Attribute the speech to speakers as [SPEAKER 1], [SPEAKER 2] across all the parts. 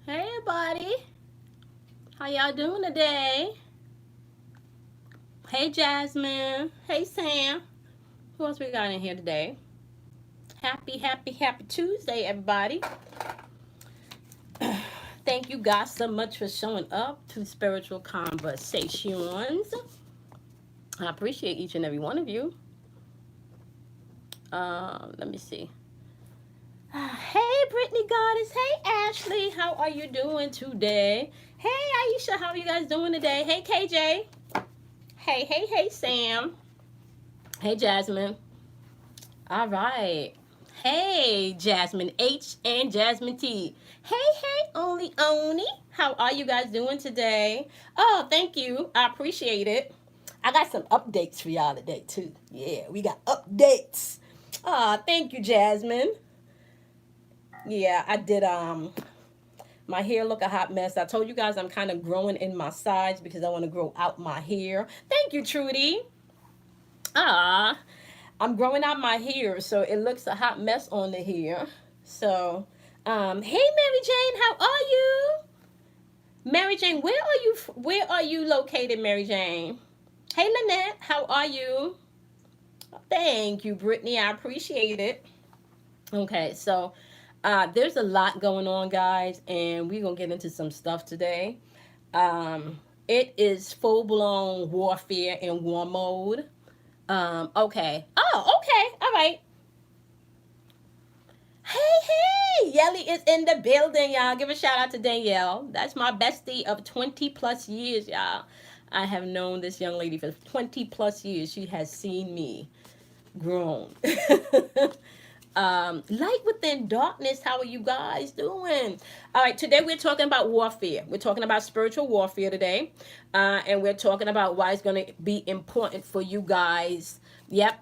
[SPEAKER 1] Hey, everybody. How y'all doing today? Hey, Jasmine. Hey, Sam. Who else we got in here today? Happy Tuesday, everybody. Thank you guys so much for showing up to Spiritual Conversations. I appreciate each and every one of you. Let me see. Hey, Brittany Goddess. Hey, Ashley. How are you doing today? Hey, Aisha. How are you guys doing today? Hey, KJ. Hey, Sam. Hey, Jasmine. All right. Hey, Jasmine H and Jasmine T. Hey, Oni. How are you guys doing today? Oh, thank you. I appreciate it. I got some updates for y'all today, too. Yeah, we got updates. Thank you, Jasmine. Yeah, I did. My hair look a hot mess. I told you guys I'm kind of growing in my sides because I want to grow out my hair. Thank you, Trudy. Ah, I'm growing out my hair, so it looks a hot mess on the hair. So, hey, Mary Jane, how are you? Mary Jane, where are you? Where are you located, Mary Jane? Hey, Lynette, how are you? Thank you, Brittany. I appreciate it. Okay, so there's a lot going on, guys, and we're gonna get into some stuff today. It is full blown warfare and war mode. Okay. Oh, okay. All right. Hey, Yelly is in the building, y'all. Give a shout out to Danielle. That's my bestie of 20 plus years, y'all. I have known this young lady for 20 plus years. She has seen me grown. Light within darkness, how are you guys doing? All right, today we're talking about warfare. We're talking about spiritual warfare today. And we're talking about why it's going to be important for you guys. Yep,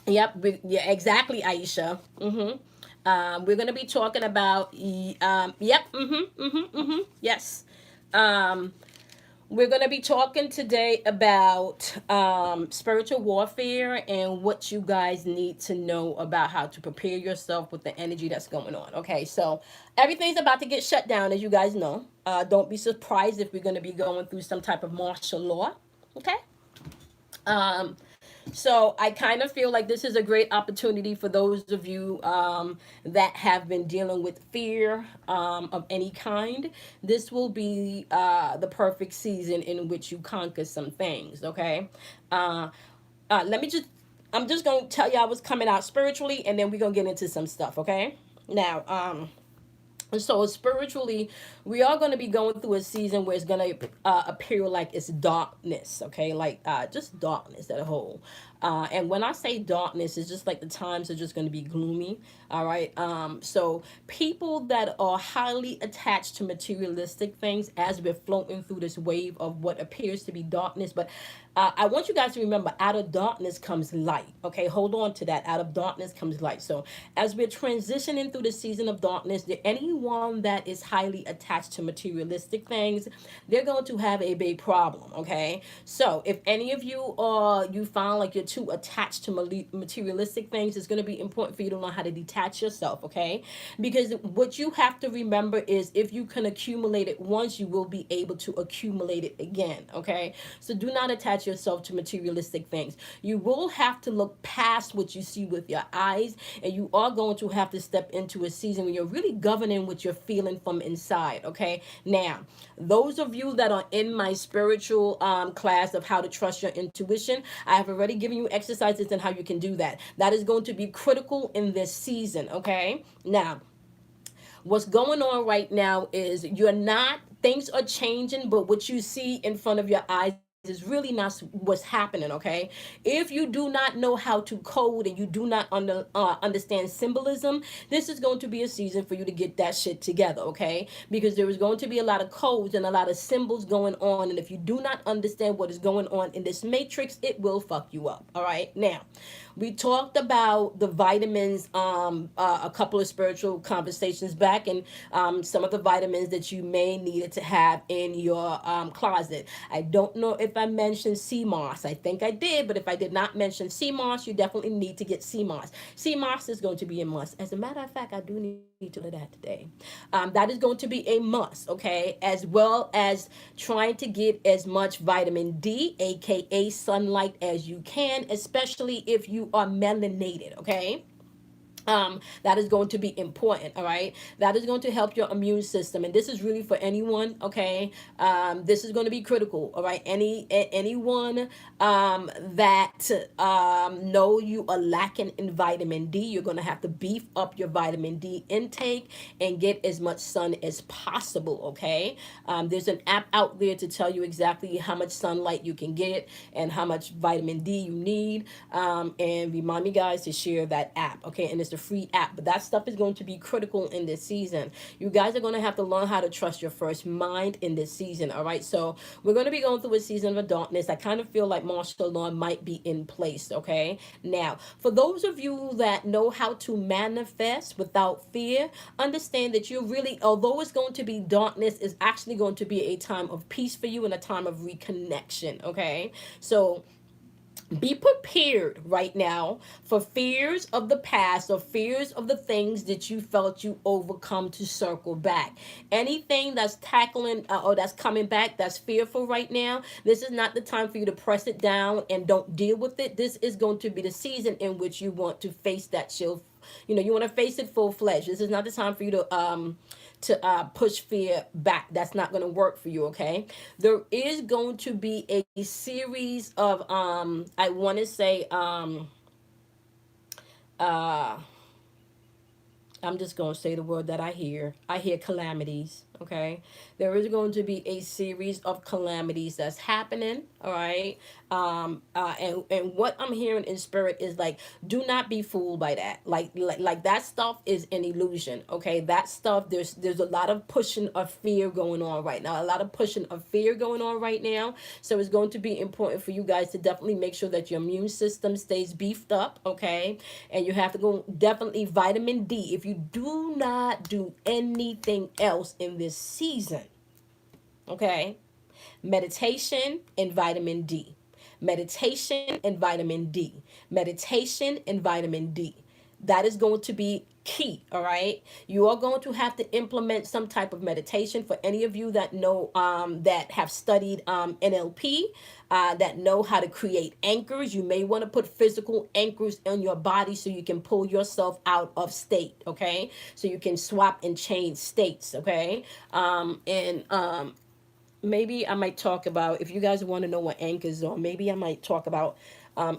[SPEAKER 1] yeah, exactly, Aisha. We're gonna be talking about, yep, yes. Um, we're gonna be talking today about spiritual warfare and what you guys need to know about how to prepare yourself with the energy that's going on. Okay, so everything's about to get shut down, as you guys know. Don't be surprised if we're gonna be going through some type of martial law. Okay. Um, so I kind of feel like this is a great opportunity for those of you that have been dealing with fear of any kind. This will be the perfect season in which you conquer some things. Okay. Uh, Let me just. I'm just gonna tell y'all what's coming out spiritually, and then we're gonna get into some stuff. Okay. Now, so spiritually, we are going to be going through a season where it's going to appear like it's darkness, okay, like just darkness at a whole. And when I say darkness, it's just like the times are just going to be gloomy. All right. So people that are highly attached to materialistic things, as we're floating through this wave of what appears to be darkness, but I want you guys to remember, out of darkness comes light. Okay, hold on to that. Out of darkness comes light. So as we're transitioning through the season of darkness, anyone that is highly attached to materialistic things, they're going to have a big problem. Okay, so if any of you you found like you're too attached to materialistic things, it's going to be important for you to learn how to detach yourself. Okay, because what you have to remember is, if you can accumulate it once, you will be able to accumulate it again. Okay, so do not attach yourself to materialistic things. You will have to look past what you see with your eyes, and you are going to have to step into a season where you're really governing what you're feeling from inside. Okay, now those of you that are in my spiritual class of how to trust your intuition, I have already given you exercises on how you can do that. That is going to be critical in this season. Okay, now what's going on right now is, you're not, things are changing, but what you see in front of your eyes is really not what's happening. Okay, if you do not know how to code and you do not understand symbolism, this is going to be a season for you to get that shit together. Okay, because there is going to be a lot of codes and a lot of symbols going on, and if you do not understand what is going on in this matrix, it will fuck you up. All right, now we talked about the vitamins a couple of spiritual conversations back, and some of the vitamins that you may need to have in your closet. I don't know if I mentioned sea moss. I think I did, but if I did not mention sea moss, you definitely need to get sea moss. Sea moss is going to be a must. As a matter of fact, I do need some sea moss. to that today. That is going to be a must, okay? As well as trying to get as much vitamin D, aka sunlight, as you can, especially if you are melanated, okay? That is going to be important. All right, that is going to help your immune system, and this is really for anyone. Okay, this is going to be critical. All right, anyone that know you are lacking in vitamin D, you're going to have to beef up your vitamin D intake and get as much sun as possible. Okay, there's an app out there to tell you exactly how much sunlight you can get and how much vitamin D you need. And remind me, guys, to share that app. Okay, and it's a free app, but that stuff is going to be critical in this season. You guys are going to have to learn how to trust your first mind in this season. All right, so we're going to be going through a season of darkness. I kind of feel like martial law might be in place. Okay, now for those of you that know how to manifest without fear, understand that you're really, although it's going to be darkness, is actually going to be a time of peace for you and a time of reconnection. Okay, so be prepared right now for fears of the past or fears of the things that you felt you overcome to circle back. Anything that's tackling or that's coming back that's fearful right now, this is not the time for you to press it down and don't deal with it. This is going to be the season in which you want to face that shield. You want to face it full fledged. This is not the time for you to push fear back. That's not going to work for you. Okay, there is going to be a series of I want to say uh I'm just going to say the word that I hear. I hear calamities, okay? There is going to be a series of calamities that's happening, all right? And what I'm hearing in spirit is like, do not be fooled by that. Like that stuff is an illusion, okay? That stuff, there's a lot of pushing of fear going on right now. A lot of pushing of fear going on right now. So it's going to be important for you guys to definitely make sure that your immune system stays beefed up, okay? And you have to go definitely vitamin D. If you do not do anything else in this season, okay? Meditation and vitamin D. Meditation and vitamin D. Meditation and vitamin D. That is going to be key. All right, you are going to have to implement some type of meditation. For any of you that know that have studied NLP, that know how to create anchors, you may want to put physical anchors in your body so you can pull yourself out of state. Okay, so you can swap and change states. Okay, and maybe I might talk about, if you guys want to know what anchors are, maybe I might talk about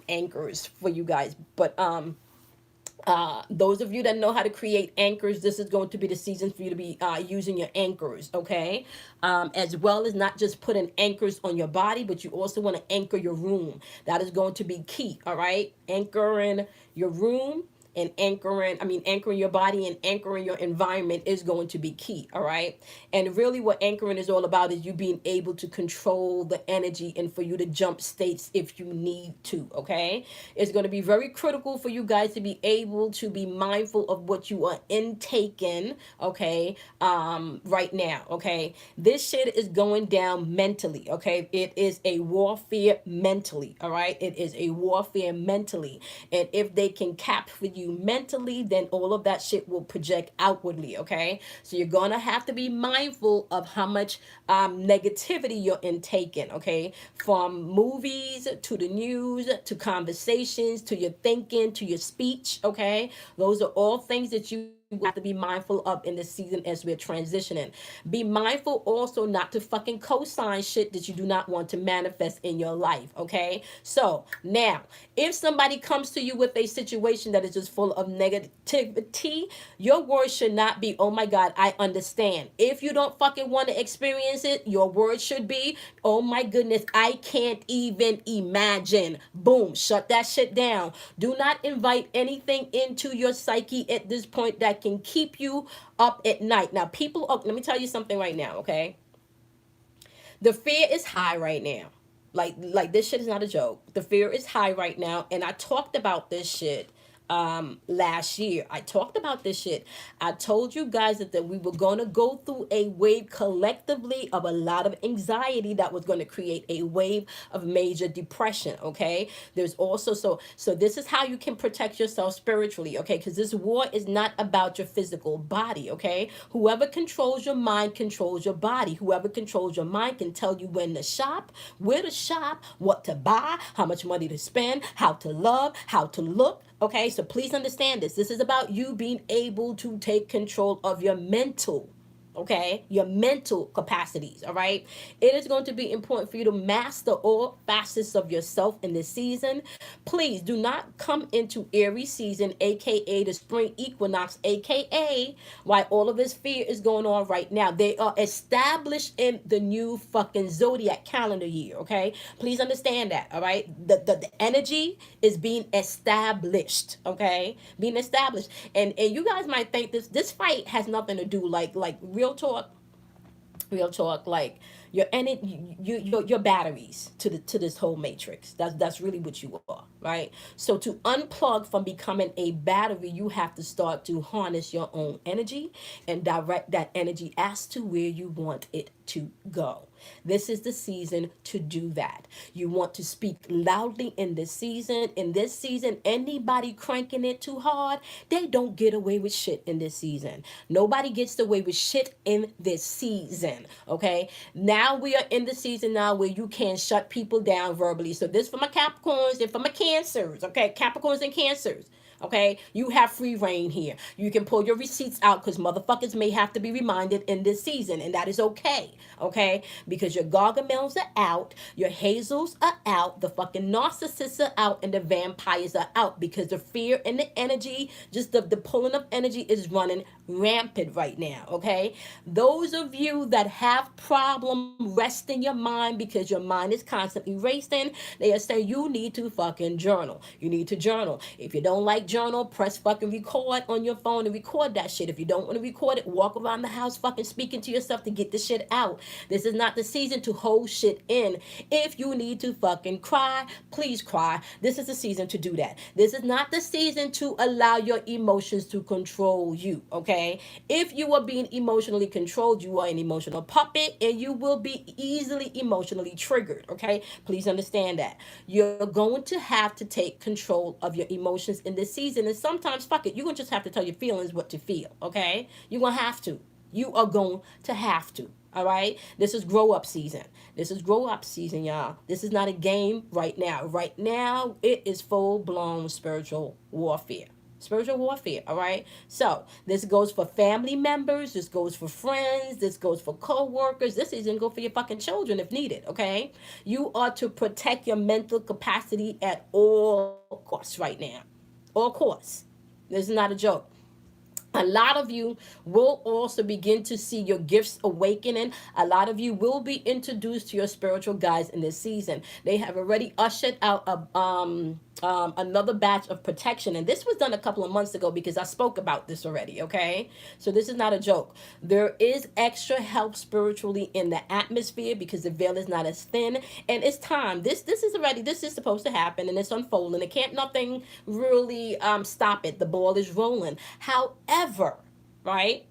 [SPEAKER 1] anchors for you guys. But those of you that know how to create anchors, this is going to be the season for you to be using your anchors, okay? As well as not just putting anchors on your body, but you also want to anchor your room. That is going to be key, all right? Anchoring your room and anchoring your body and anchoring your environment is going to be key. All right, and really what anchoring is all about is you being able to control the energy and for you to jump states if you need to. Okay, it's going to be very critical for you guys to be able to be mindful of what you are intaking. Okay, right now. Okay, this shit is going down mentally. Okay, it is a warfare mentally. All right, it is a warfare mentally, and if they can capture you mentally, then all of that shit will project outwardly. Okay, so you're gonna have to be mindful of how much negativity you're intaking. Okay, from movies to the news to conversations to your thinking to your speech. Okay, those are all things that you have to be mindful of in this season as we're transitioning. Be mindful also not to fucking co-sign shit that you do not want to manifest in your life. Okay, so now if somebody comes to you with a situation that is just full of negativity, your words should not be, oh my God, I understand. If you don't fucking want to experience it, your words should be, oh my goodness, I can't even imagine. Boom, shut that shit down. Do not invite anything into your psyche at this point that can keep you up at night. Now, people, let me tell you something right now, okay? The fear is high right now. Like this shit is not a joke. The fear is high right now, and I talked about this shit last year. I talked about this shit. I told you guys that we were going to go through a wave collectively of a lot of anxiety that was going to create a wave of major depression. Okay, there's also so this is how you can protect yourself spiritually. Okay, because this war is not about your physical body. Okay, whoever controls your mind controls your body. Whoever controls your mind can tell you when to shop, where to shop, what to buy, how much money to spend, how to love, how to look. Okay, so please understand this. This is about you being able to take control of your mental, okay, your mental capacities. All right, it is going to be important for you to master all facets of yourself in this season. Please do not come into Aries season, aka the spring equinox, aka why all of this fear is going on right now. They are established in the new fucking zodiac calendar year. Okay, please understand that. All right, the energy is being established. Okay, being established. And you guys might think this fight has nothing to do, like real talk, like your energy, your batteries to this whole matrix. That's really what you are, right? So to unplug from becoming a battery, you have to start to harness your own energy and direct that energy as to where you want it to go. This is the season to do that. You want to speak loudly in this season. In this season, anybody cranking it too hard, they don't get away with shit in this season. Nobody gets away with shit in this season. Okay. Now we are in the season now where you can shut people down verbally. So this for my Capricorns and for my Cancers. Okay. Capricorns and Cancers. Okay, you have free reign here. You can pull your receipts out because motherfuckers may have to be reminded in this season, and that is okay. Okay, because your Gargamels are out, your Hazels are out, the fucking narcissists are out, and the vampires are out because the fear and the energy, just the pulling of energy is running rampant right now. Okay, those of you that have problem resting your mind because your mind is constantly racing, they are saying you need to fucking journal. You need to journal. If you don't like journal, press fucking record on your phone and record that shit. If you don't want to record it, walk around the house fucking speaking to yourself to get the shit out. This is not the season to hold shit in. If you need to fucking cry, please cry. This is the season to do that. This is not the season to allow your emotions to control you, okay? If you are being emotionally controlled, you are an emotional puppet and you will be easily emotionally triggered, okay? Please understand that. You're going to have to take control of your emotions in this season, and sometimes, fuck it, you're going to just have to tell your feelings what to feel, okay? You're going to have to. You are going to have to. All right. This is grow up season. This is grow up season, y'all. This is not a game right now. Right now, it is full blown spiritual warfare. Spiritual warfare. All right. So this goes for family members. This goes for friends. This goes for co-workers. This even go for your fucking children if needed. Okay. You are to protect your mental capacity at all costs right now. All costs. This is not a joke. A lot of you will also begin to see your gifts awakening. A lot of you will be introduced to your spiritual guides in this season. They have already ushered out another batch of protection. And this was done a couple of months ago because I spoke about this already, okay? So this is not a joke. There is extra help spiritually in the atmosphere because the veil is not as thin. And it's time. This is supposed to happen and it's unfolding. It can't nothing really stop it. The ball is rolling. However, right?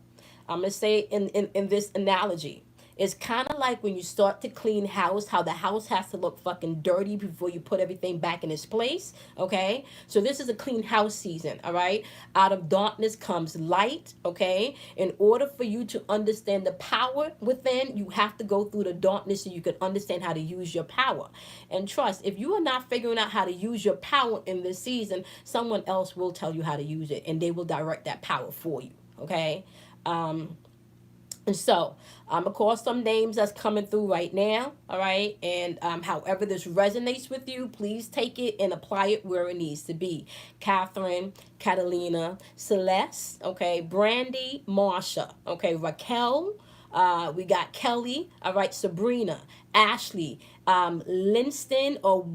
[SPEAKER 1] I'm going to say in this analogy, it's kind of like when you start to clean house, how the house has to look fucking dirty before you put everything back in its place, okay? So this is a clean house season, all right? Out of darkness comes light, okay? In order for you to understand the power within, you have to go through the darkness so you can understand how to use your power. And trust, if you are not figuring out how to use your power in this season, someone else will tell you how to use it, and they will direct that power for you, okay? And so I'm going to call some names that's coming through right now, all right? And however this resonates with you, please take it and apply it where it needs to be. Catherine, Catalina, Celeste, okay? Brandy, Marsha, okay? Raquel, we got Kelly, all right? Sabrina, Ashley, Linston or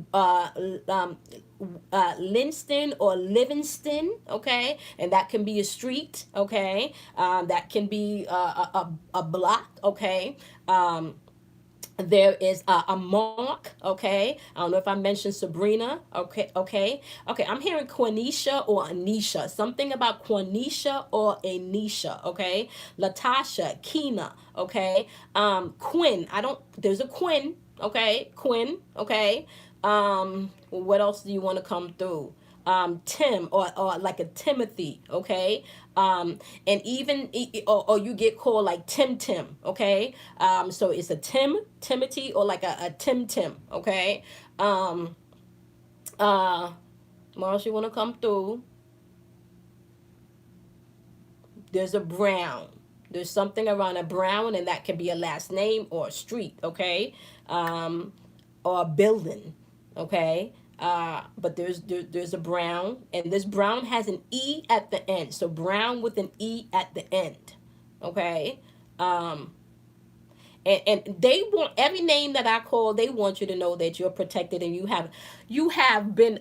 [SPEAKER 1] Linston or Livingston, okay, and that can be a street, okay, that can be a block, okay, There is a Mark, okay? I don't know if I mentioned Sabrina, okay, okay, okay. I'm hearing Quenisha or Anisha, something about Quenisha or Anisha, okay? Latasha, Kina, okay? Quinn, I don't, there's a Quinn, okay? Quinn, okay? What else do you want to come through? Tim, or like a Timothy, okay? And even or you get called like Tim, okay? So it's a Timothy, or like a Tim, okay? Um, uh, what else you want to come through? There's a Brown. There's something around a Brown, and that can be a last name or a street, okay? Um, or a building, okay? But there's a Brown, and this Brown has an E at the end. So Brown with an E at the end, okay? Um, and they want every name that I call. They want you to know that you're protected, and you have been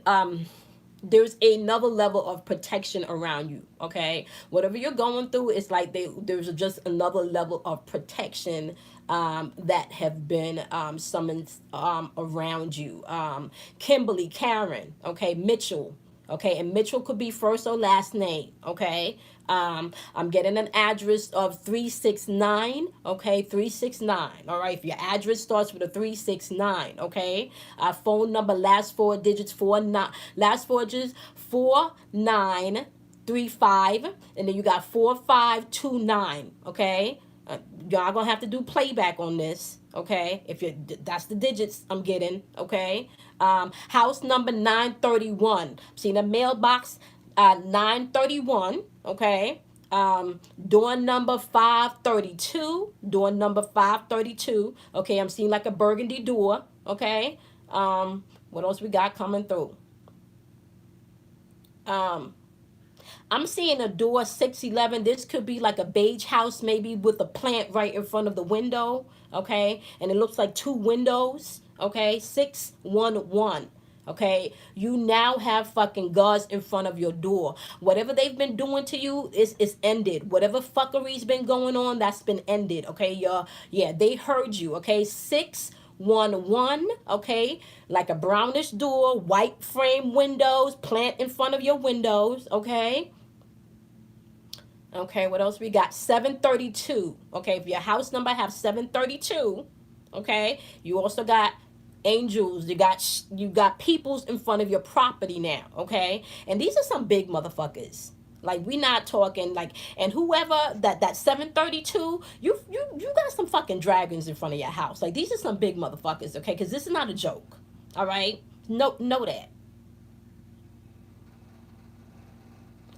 [SPEAKER 1] there's another level of protection around you, okay? Whatever you're going through, it's like there's just another level of protection that have been summoned around you. Kimberly, Karen, okay? Mitchell, okay? And Mitchell could be first or last name, okay? I'm getting an address of 369, okay? 369, all right? If your address starts with a 369, okay? Phone number, last four digits, last four digits, 4935, and then you got 4529, okay? Y'all gonna have to do playback on this, okay? If you that's the digits I'm getting, okay? House number 931. Seen a mailbox 931, okay? Door number 532. Door number 532. Okay, I'm seeing like a burgundy door, okay? What else we got coming through? Um, I'm seeing a door 611. This could be like a beige house, maybe with a plant right in front of the window. Okay. And it looks like two windows. Okay. 611. Okay. You now have fucking guards in front of your door. Whatever they've been doing to you is ended. Whatever fuckery's been going on, that's been ended. Okay. Yeah, they heard you. Okay. 611, okay, like a brownish door, white frame windows, plant in front of your windows, okay. Okay, what else we got? 732. Okay, if your house number have 732, okay, you also got angels, you got peoples in front of your property now, okay? And these are some big motherfuckers. Like, we not talking like, and whoever that 732, you got some fucking dragons in front of your house. Like, these are some big motherfuckers, okay? Cuz this is not a joke. All right? Know that.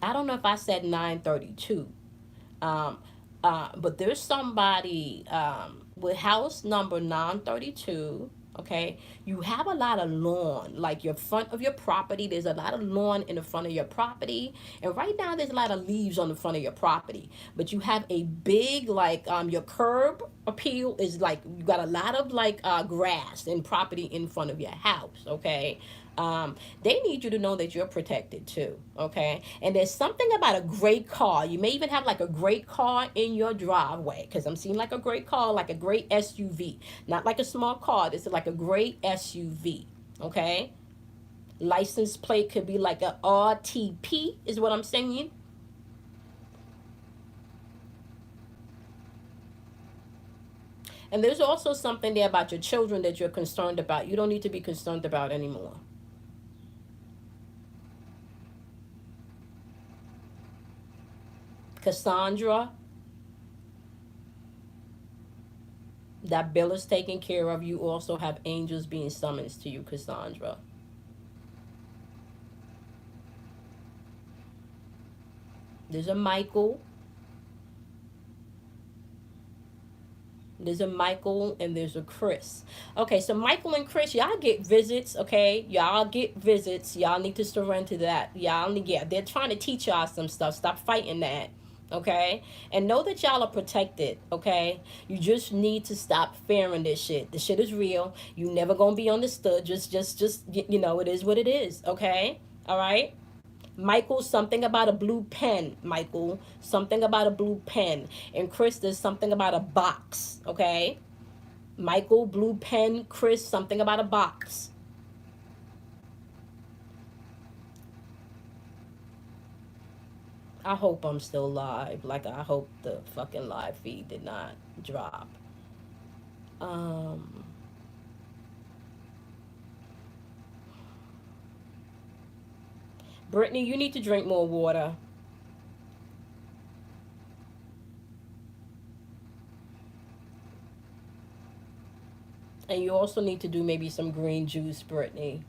[SPEAKER 1] I don't know if I said 932. Um, but there's somebody with house number 932. Okay, you have a lot of lawn, like your front of your property. There's a lot of lawn in the front of your property, and right now there's a lot of leaves on the front of your property. But you have a big, like, your curb appeal is like you got a lot of like grass and property in front of your house. Okay, they need you to know that you're protected too, okay? And there's something about a great car. You may even have like a great car in your driveway, because I'm seeing like a great car, like a great SUV, not like a small car. This is like a great SUV, okay? License plate could be like a RTP, is what I'm saying. And there's also something there about your children that you're concerned about. You don't need to be concerned about anymore. Cassandra, that bill is taken care of. You also have angels being summoned to you, Cassandra. There's a Michael. There's a Michael and there's a Chris. Okay, so Michael and Chris, y'all get visits, okay? Y'all get visits. Y'all need to surrender to that. Y'all need, yeah, they're trying to teach y'all some stuff. Stop fighting that. Okay? And know that y'all are protected, okay? You just need to stop fearing this shit. This shit is real. You never gonna be understood. Just it is what it is, okay? All right? Michael, something about a blue pen. Michael, something about a blue pen. And Chris, there's something about a box. Okay. Michael, blue pen, Chris, something about a box. I hope I'm still live. Like, I hope the fucking live feed did not drop. Um, Brittany, you need to drink more water. And you also need to do maybe some green juice, Brittany.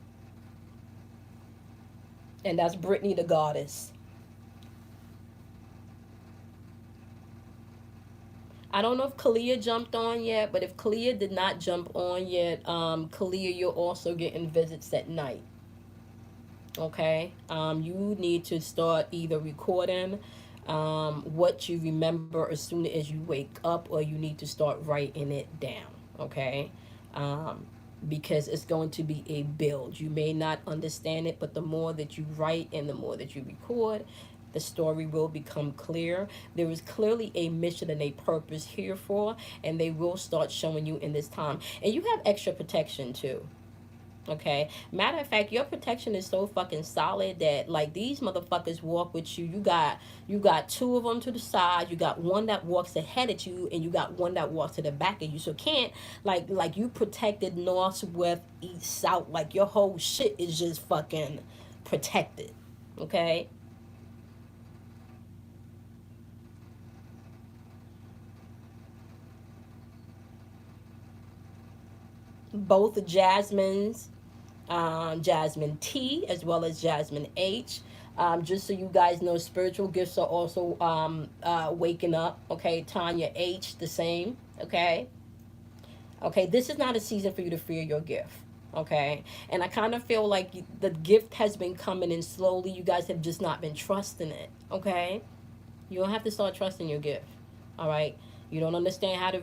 [SPEAKER 1] And that's Brittany the goddess. I don't know if Kalia jumped on yet, but if Kalia did not jump on yet, Kalia, you're also getting visits at night. Okay, you need to start either recording what you remember as soon as you wake up, or you need to start writing it down. Okay, um, because it's going to be a build. You may not understand it, but the more that you write and the more that you record, the story will become clear. There is clearly a mission and a purpose here for, and they will start showing you in this time. And you have extra protection too. Okay. Matter of fact, your protection is so fucking solid that like these motherfuckers walk with you. You got two of them to the side. You got one that walks ahead of you, and you got one that walks to the back of you. So can't like you protected north, west, east, south. Like your whole shit is just fucking protected. Okay. Both Jasmine's, Jasmine T as well as Jasmine H. Just so you guys know, spiritual gifts are also waking up. Okay, Tanya H, the same. Okay, okay, this is not a season for you to fear your gift. Okay, and I kind of feel like the gift has been coming in slowly. You guys have just not been trusting it. Okay, you don't have to start trusting your gift. All right, you don't understand how to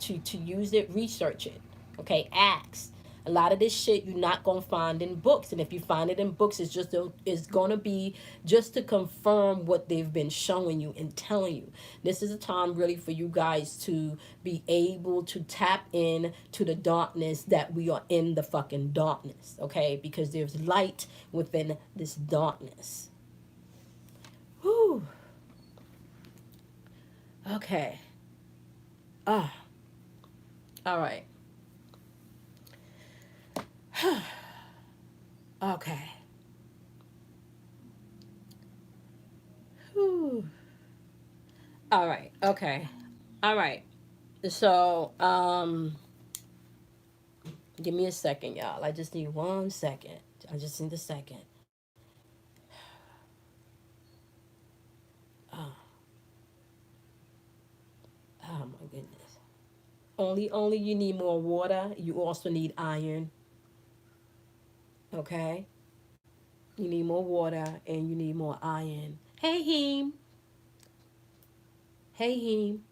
[SPEAKER 1] to use it. Research it. Okay, ask. A lot of this shit you're not gonna find in books, and if you find it in books, it's gonna be just to confirm what they've been showing you and telling you. This is a time really for you guys to be able to tap in to the darkness that we are in the fucking darkness. Okay, because there's light within this darkness. Whew. Okay. Ah. All right. Okay. Whew. All right. Okay. All right. So, give me a second, y'all. I just need 1 second. I just need a second. Oh, oh my goodness. Only you need more water. You also need iron. Okay. You need more water and you need more iron. Hey, Heem. Hey, Heem.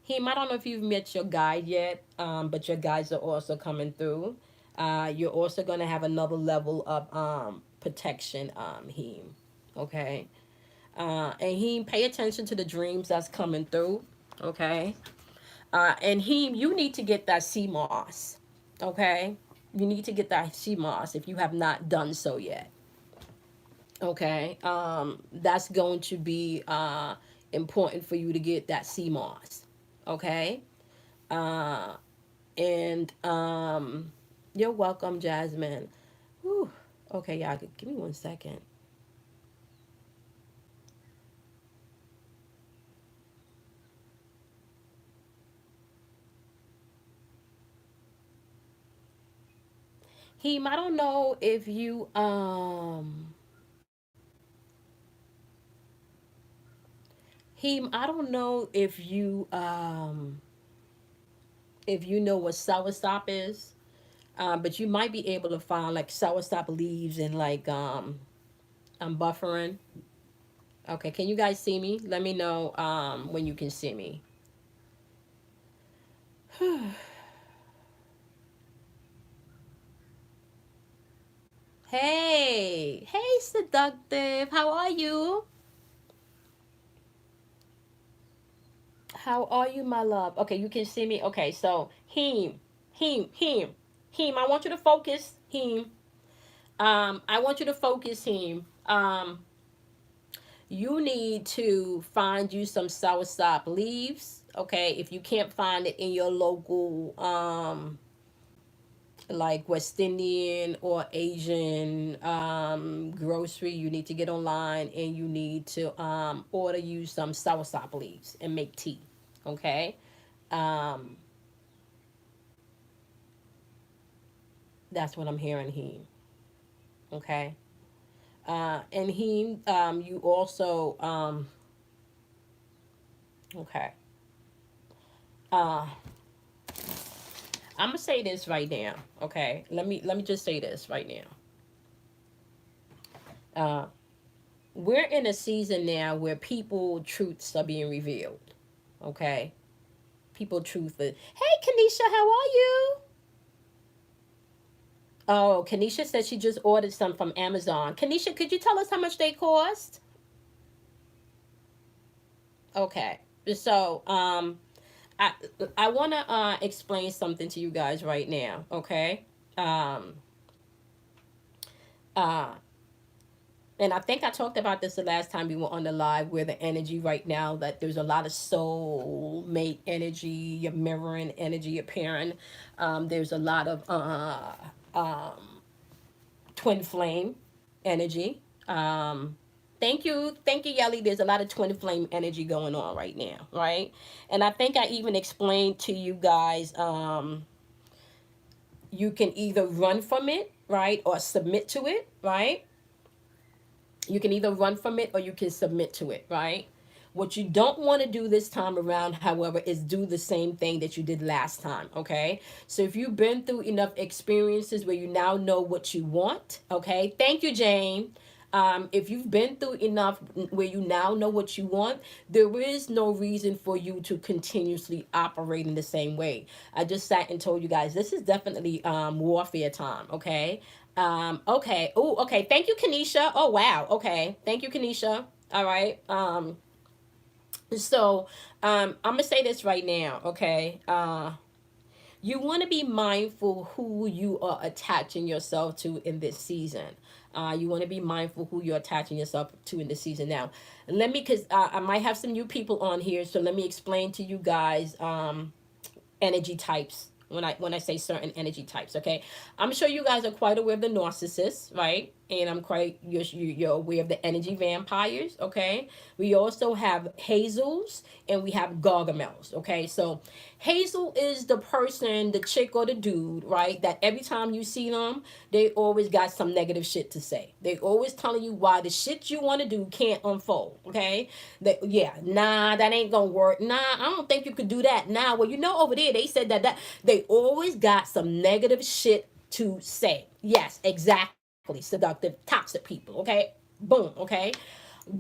[SPEAKER 1] Heem, I don't know if you've met your guide yet, but your guides are also coming through. You're also going to have another level of protection, Heem. Okay. And Heem, pay attention to the dreams that's coming through. Okay. And Heem, you need to get that sea moss. Okay. You need to get that sea moss if you have not done so yet. Okay. That's going to be important for you to get that sea moss. Okay. Uh, and you're welcome, Jasmine. Whew. Okay, y'all, give me 1 second. Heem, I don't know if you Heem, I don't know if you know what soursop is. But you might be able to find like soursop leaves and like I'm buffering. Okay, can you guys see me? Let me know when you can see me. Hey, hey, seductive. How are you? How are you, my love? Okay, you can see me. Okay, so him. I want you to focus him. I want you to focus him. You need to find you some soursop leaves. Okay, if you can't find it in your local like West Indian or Asian grocery, you need to get online and you need to order you some soursop leaves and make tea. Okay, um, that's what I'm hearing here. Okay, and he you also okay. Uh, I'm gonna say this right now. Okay, let me just say this right now. We're in a season now where people truths are being revealed. Okay, people truth. Hey, Kanisha, how are you? Oh, Kanisha said she just ordered some from Amazon. Kanisha, could you tell us how much they cost? Okay, so I I want to explain something to you guys right now. Okay, um, uh, and I think I talked about this the last time we were on the live, where the energy right now, that there's a lot of soul mate energy, your mirroring energy appearing. There's a lot of twin flame energy. Thank you, Yelly. There's a lot of twin flame energy going on right now, right? And I think I even explained to you guys, you can either run from it, right, or submit to it, right? You can either run from it or you can submit to it, right? What you don't want to do this time around, however, is do the same thing that you did last time, okay? So if you've been through enough experiences where you now know what you want, okay? Thank you, Jane. If you've been through enough where you now know what you want, there is no reason for you to continuously operate in the same way. I just sat and told you guys this is definitely warfare time, okay? Okay. Oh, okay. Thank you, Kanisha. Oh, wow. Okay. Thank you, Kanisha. All right. So I'm gonna say this right now, okay? You want to be mindful who you are attaching yourself to in this season. You want to be mindful who you're attaching yourself to in this season. Now, let me, because I might have some new people on here, so let me explain to you guys energy types when I say certain energy types. Okay, I'm sure you guys are quite aware of the narcissists, right? And I'm quite you're aware of the energy vampires. Okay, we also have hazels and we have gargamels. Okay, so hazel is the person, the chick or the dude, right, that every time you see them, they always got some negative shit to say. They always telling you why the shit you want to do can't unfold. Okay, that, yeah, nah, that ain't gonna work. Nah, I don't think you could do that. Nah, well, you know, over there they said that they always got some negative shit to say. Yes, exactly. Seductive, toxic people. Okay, boom. Okay,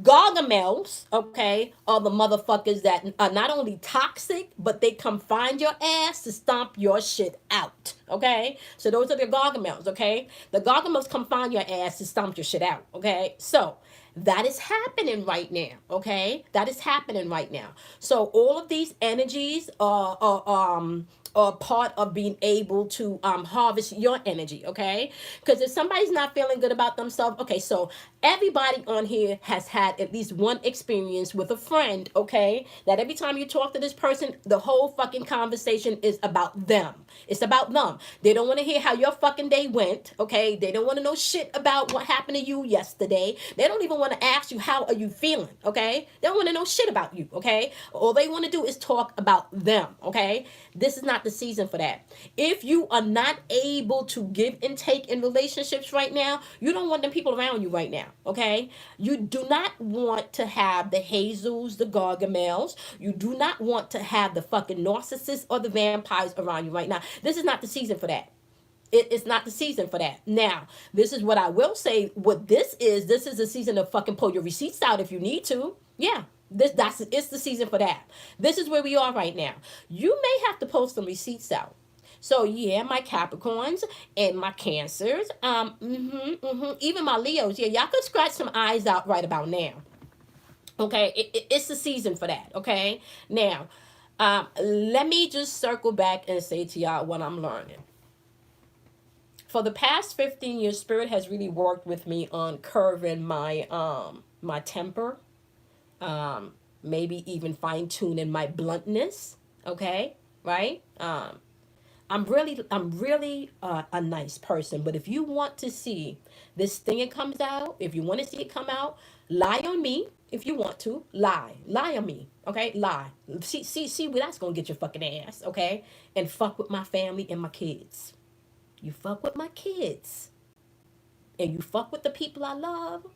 [SPEAKER 1] Gargamels, okay, are the motherfuckers that are not only toxic, but they come find your ass to stomp your shit out. Okay, so those are the Gargamels. Okay, the Gargamels come find your ass to stomp your shit out. Okay, so that is happening right now. Okay, that is happening right now. So all of these energies are part of being able to harvest your energy, okay? Because if somebody's not feeling good about themselves, okay, so everybody on here has had at least one experience with a friend, okay? That every time you talk to this person, the whole fucking conversation is about them. It's about them. They don't want to hear how your fucking day went, okay? They don't want to know shit about what happened to you yesterday. They don't even want to ask you how are you feeling, okay? They don't want to know shit about you, okay? All they want to do is talk about them, okay? This is not the season for that. If you are not able to give and take in relationships right now, you don't want them people around you right now, okay? You do not want to have the hazels, the gargamels. You do not want to have the fucking narcissists or the vampires around you right now. This is not the season for that. It's not the season for that. Now, this is what I will say. What this is a season to fucking pull your receipts out if you need to. Yeah, it's the season for that. This is where we are right now. You may have to pull some receipts out. So yeah, my Capricorns and my Cancers, even my Leos. Yeah, y'all could scratch some eyes out right about now. Okay, it's the season for that. Okay, now Let me just circle back and say to y'all what I'm learning. For the past 15 years, Spirit has really worked with me on curving my temper, um, maybe even fine tuning my bluntness. Okay, right? I'm really a nice person, but if you want to see this thing it comes out, if you want to see it come out, lie on me. If you want to lie on me, okay, lie. See where that's gonna get your fucking ass, okay, and fuck with my family and my kids. You fuck with my kids, and you fuck with the people I love.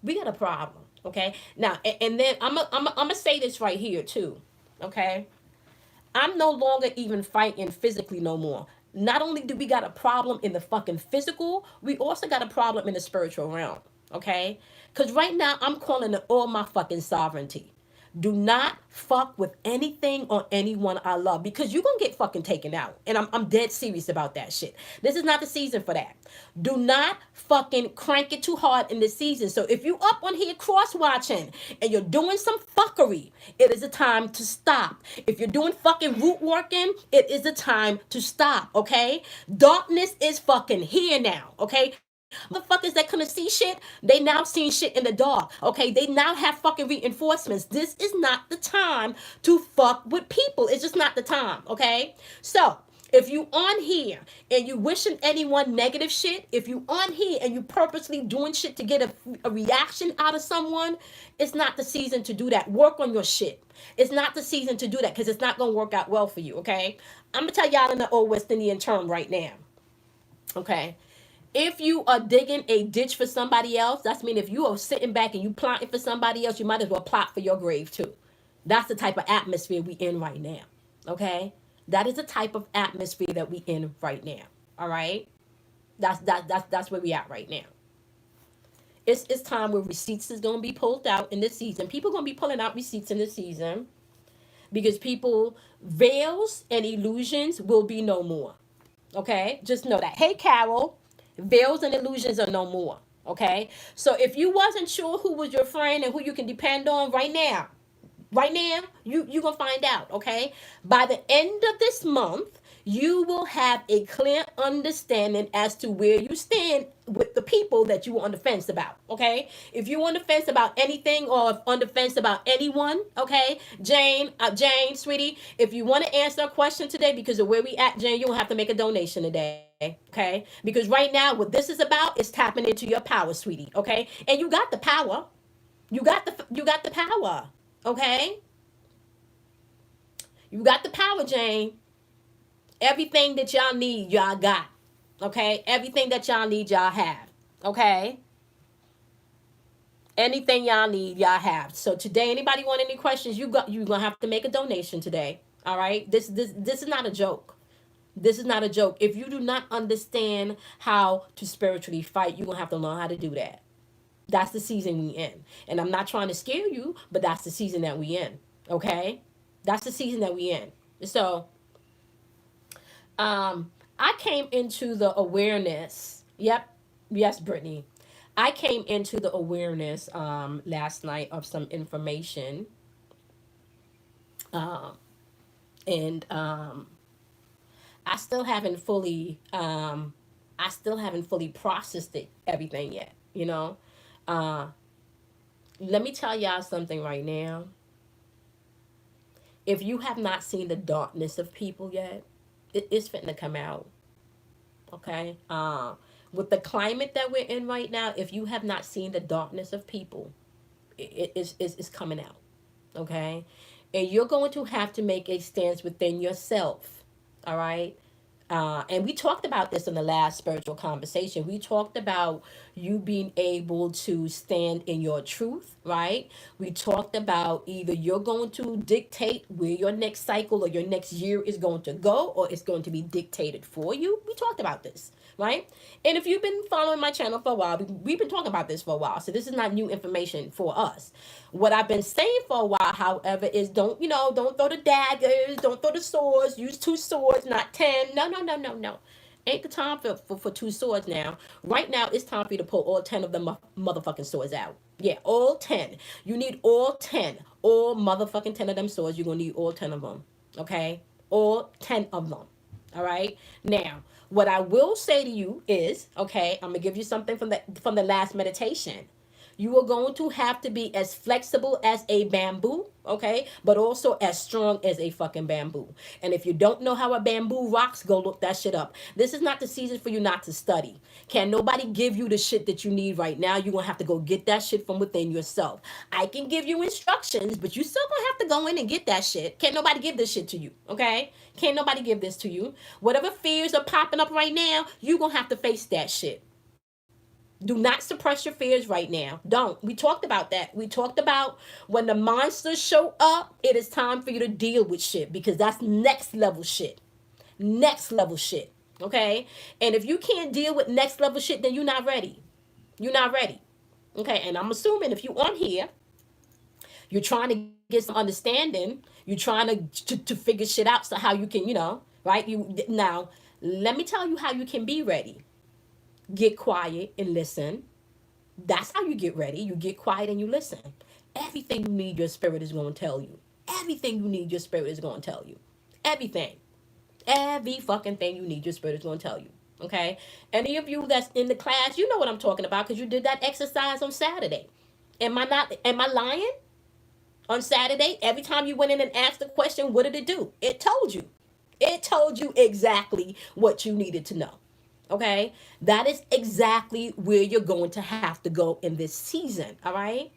[SPEAKER 1] We got a problem, okay. Now, and then I'm gonna say this right here too, okay. I'm no longer even fighting physically no more. Not only do we got a problem in the fucking physical, we also got a problem in the spiritual realm. Okay? Because right now I'm calling it all my fucking sovereignty. Do not fuck with anything or anyone I love because you're going to get fucking taken out. And I'm dead serious about that shit. This is not the season for that. Do not fucking crank it too hard in the season. So if you up on here cross watching and you're doing some fuckery, it is a time to stop. If you're doing fucking root working, it is a time to stop, okay? Darkness is fucking here now, okay? Motherfuckers that couldn't see shit, they now seeing shit in the dark. Okay, they now have fucking reinforcements. This is not the time to fuck with people. It's just not the time. Okay, so if you on here and you wishing anyone negative shit, if you on here and you purposely doing shit to get a reaction out of someone, it's not the season to do that. Work on your shit. It's not the season to do that because it's not gonna work out well for you. Okay, I'm gonna tell y'all in the old West Indian term right now. Okay, if you are digging a ditch for somebody else, that's mean if you are sitting back and you plotting for somebody else, you might as well plot for your grave too. That's the type of atmosphere we in right now. Okay? That is the type of atmosphere that we in right now. All right? That's where we at right now. It's time where receipts is gonna be pulled out in this season. People gonna be pulling out receipts in this season because people veils and illusions will be no more. Okay? Just know that. Hey Carol, veils and illusions are no more. Okay? So if you wasn't sure who was your friend and who you can depend on right now, you gonna find out, okay? By the end of this month, you will have a clear understanding as to where you stand with the people that you were on the fence about, okay? If you're on the fence about anything or on the fence about anyone, okay? Jane, sweetie, if you want to answer a question today because of where we at, Jane, you'll have to make a donation today, okay? Because right now, what this is about is tapping into your power, sweetie, okay? And you got the power. You got the power. Okay? You got the power, Jane. Everything that y'all need, y'all got. Okay? Everything that y'all need, y'all have. Okay? Anything y'all need, y'all have. So today, anybody want any questions, you gonna have to make a donation today. All right? This is not a joke. This is not a joke. If you do not understand how to spiritually fight, you're gonna have to learn how to do that. That's the season we in. And I'm not trying to scare you, but that's the season that we in. Okay? That's the season that we in. So, I came into the awareness. Yep. Yes, Brittany. I came into the awareness last night of some information. Um, and I still haven't fully processed everything yet, you know. Uh, Let me tell y'all something right now. If you have not seen the darkness of people yet, it's fitting to come out. Okay. With the climate that we're in right now, if you have not seen the darkness of people, it's coming out. Okay. And you're going to have to make a stance within yourself. All right. And we talked about this in the last spiritual conversation. We talked about you being able to stand in your truth, right? We talked about either you're going to dictate where your next cycle or your next year is going to go, or it's going to be dictated for you. We talked about this, right? And if you've been following my channel for a while, we've been talking about this for a while. So this is not new information for us. What I've been saying for a while, however, is don't throw the daggers, don't throw the swords, use two swords, not 10. No. Ain't the time for two swords now. Right now, it's time for you to pull all 10 of the motherfucking swords out. Yeah, all 10. You need all 10. All motherfucking 10 of them swords. You're going to need all 10 of them. Okay, all 10 of them. All right. Now, what I will say to you is, okay, I'm gonna give you something from the last meditation. You are going to have to be as flexible as a bamboo, okay, but also as strong as a fucking bamboo. And if you don't know how a bamboo rocks, go look that shit up. This is not the season for you not to study. Can nobody give you the shit that you need right now? You're gonna have to go get that shit from within yourself. I can give you instructions, but you still gonna have to go in and get that shit. Can't nobody give this shit to you, okay? Can't nobody give this to you. Whatever fears are popping up right now, you're gonna have to face that shit. Do not suppress your fears right now. Don't. We talked about that. We talked about when the monsters show up, it is time for you to deal with shit because that's next level shit. Next level shit. Okay? And if you can't deal with next level shit, then you're not ready. You're not ready. Okay? And I'm assuming if you on here, you're trying to get some understanding, you're trying to figure shit out so how you can, right? You now let me tell you how you can be ready. Get quiet and listen. That's how you get ready. You get quiet and you listen. Everything you need, your spirit is going to tell you. Everything you need, your spirit is going to tell you. Everything. Every fucking thing you need, your spirit is going to tell you. Okay? Any of you that's in the class, you know what I'm talking about because you did that exercise on Saturday. Am I lying? On Saturday, every time you went in and asked the question, what did it do? It told you. It told you exactly what you needed to know. Okay? That is exactly where you're going to have to go in this season. All right?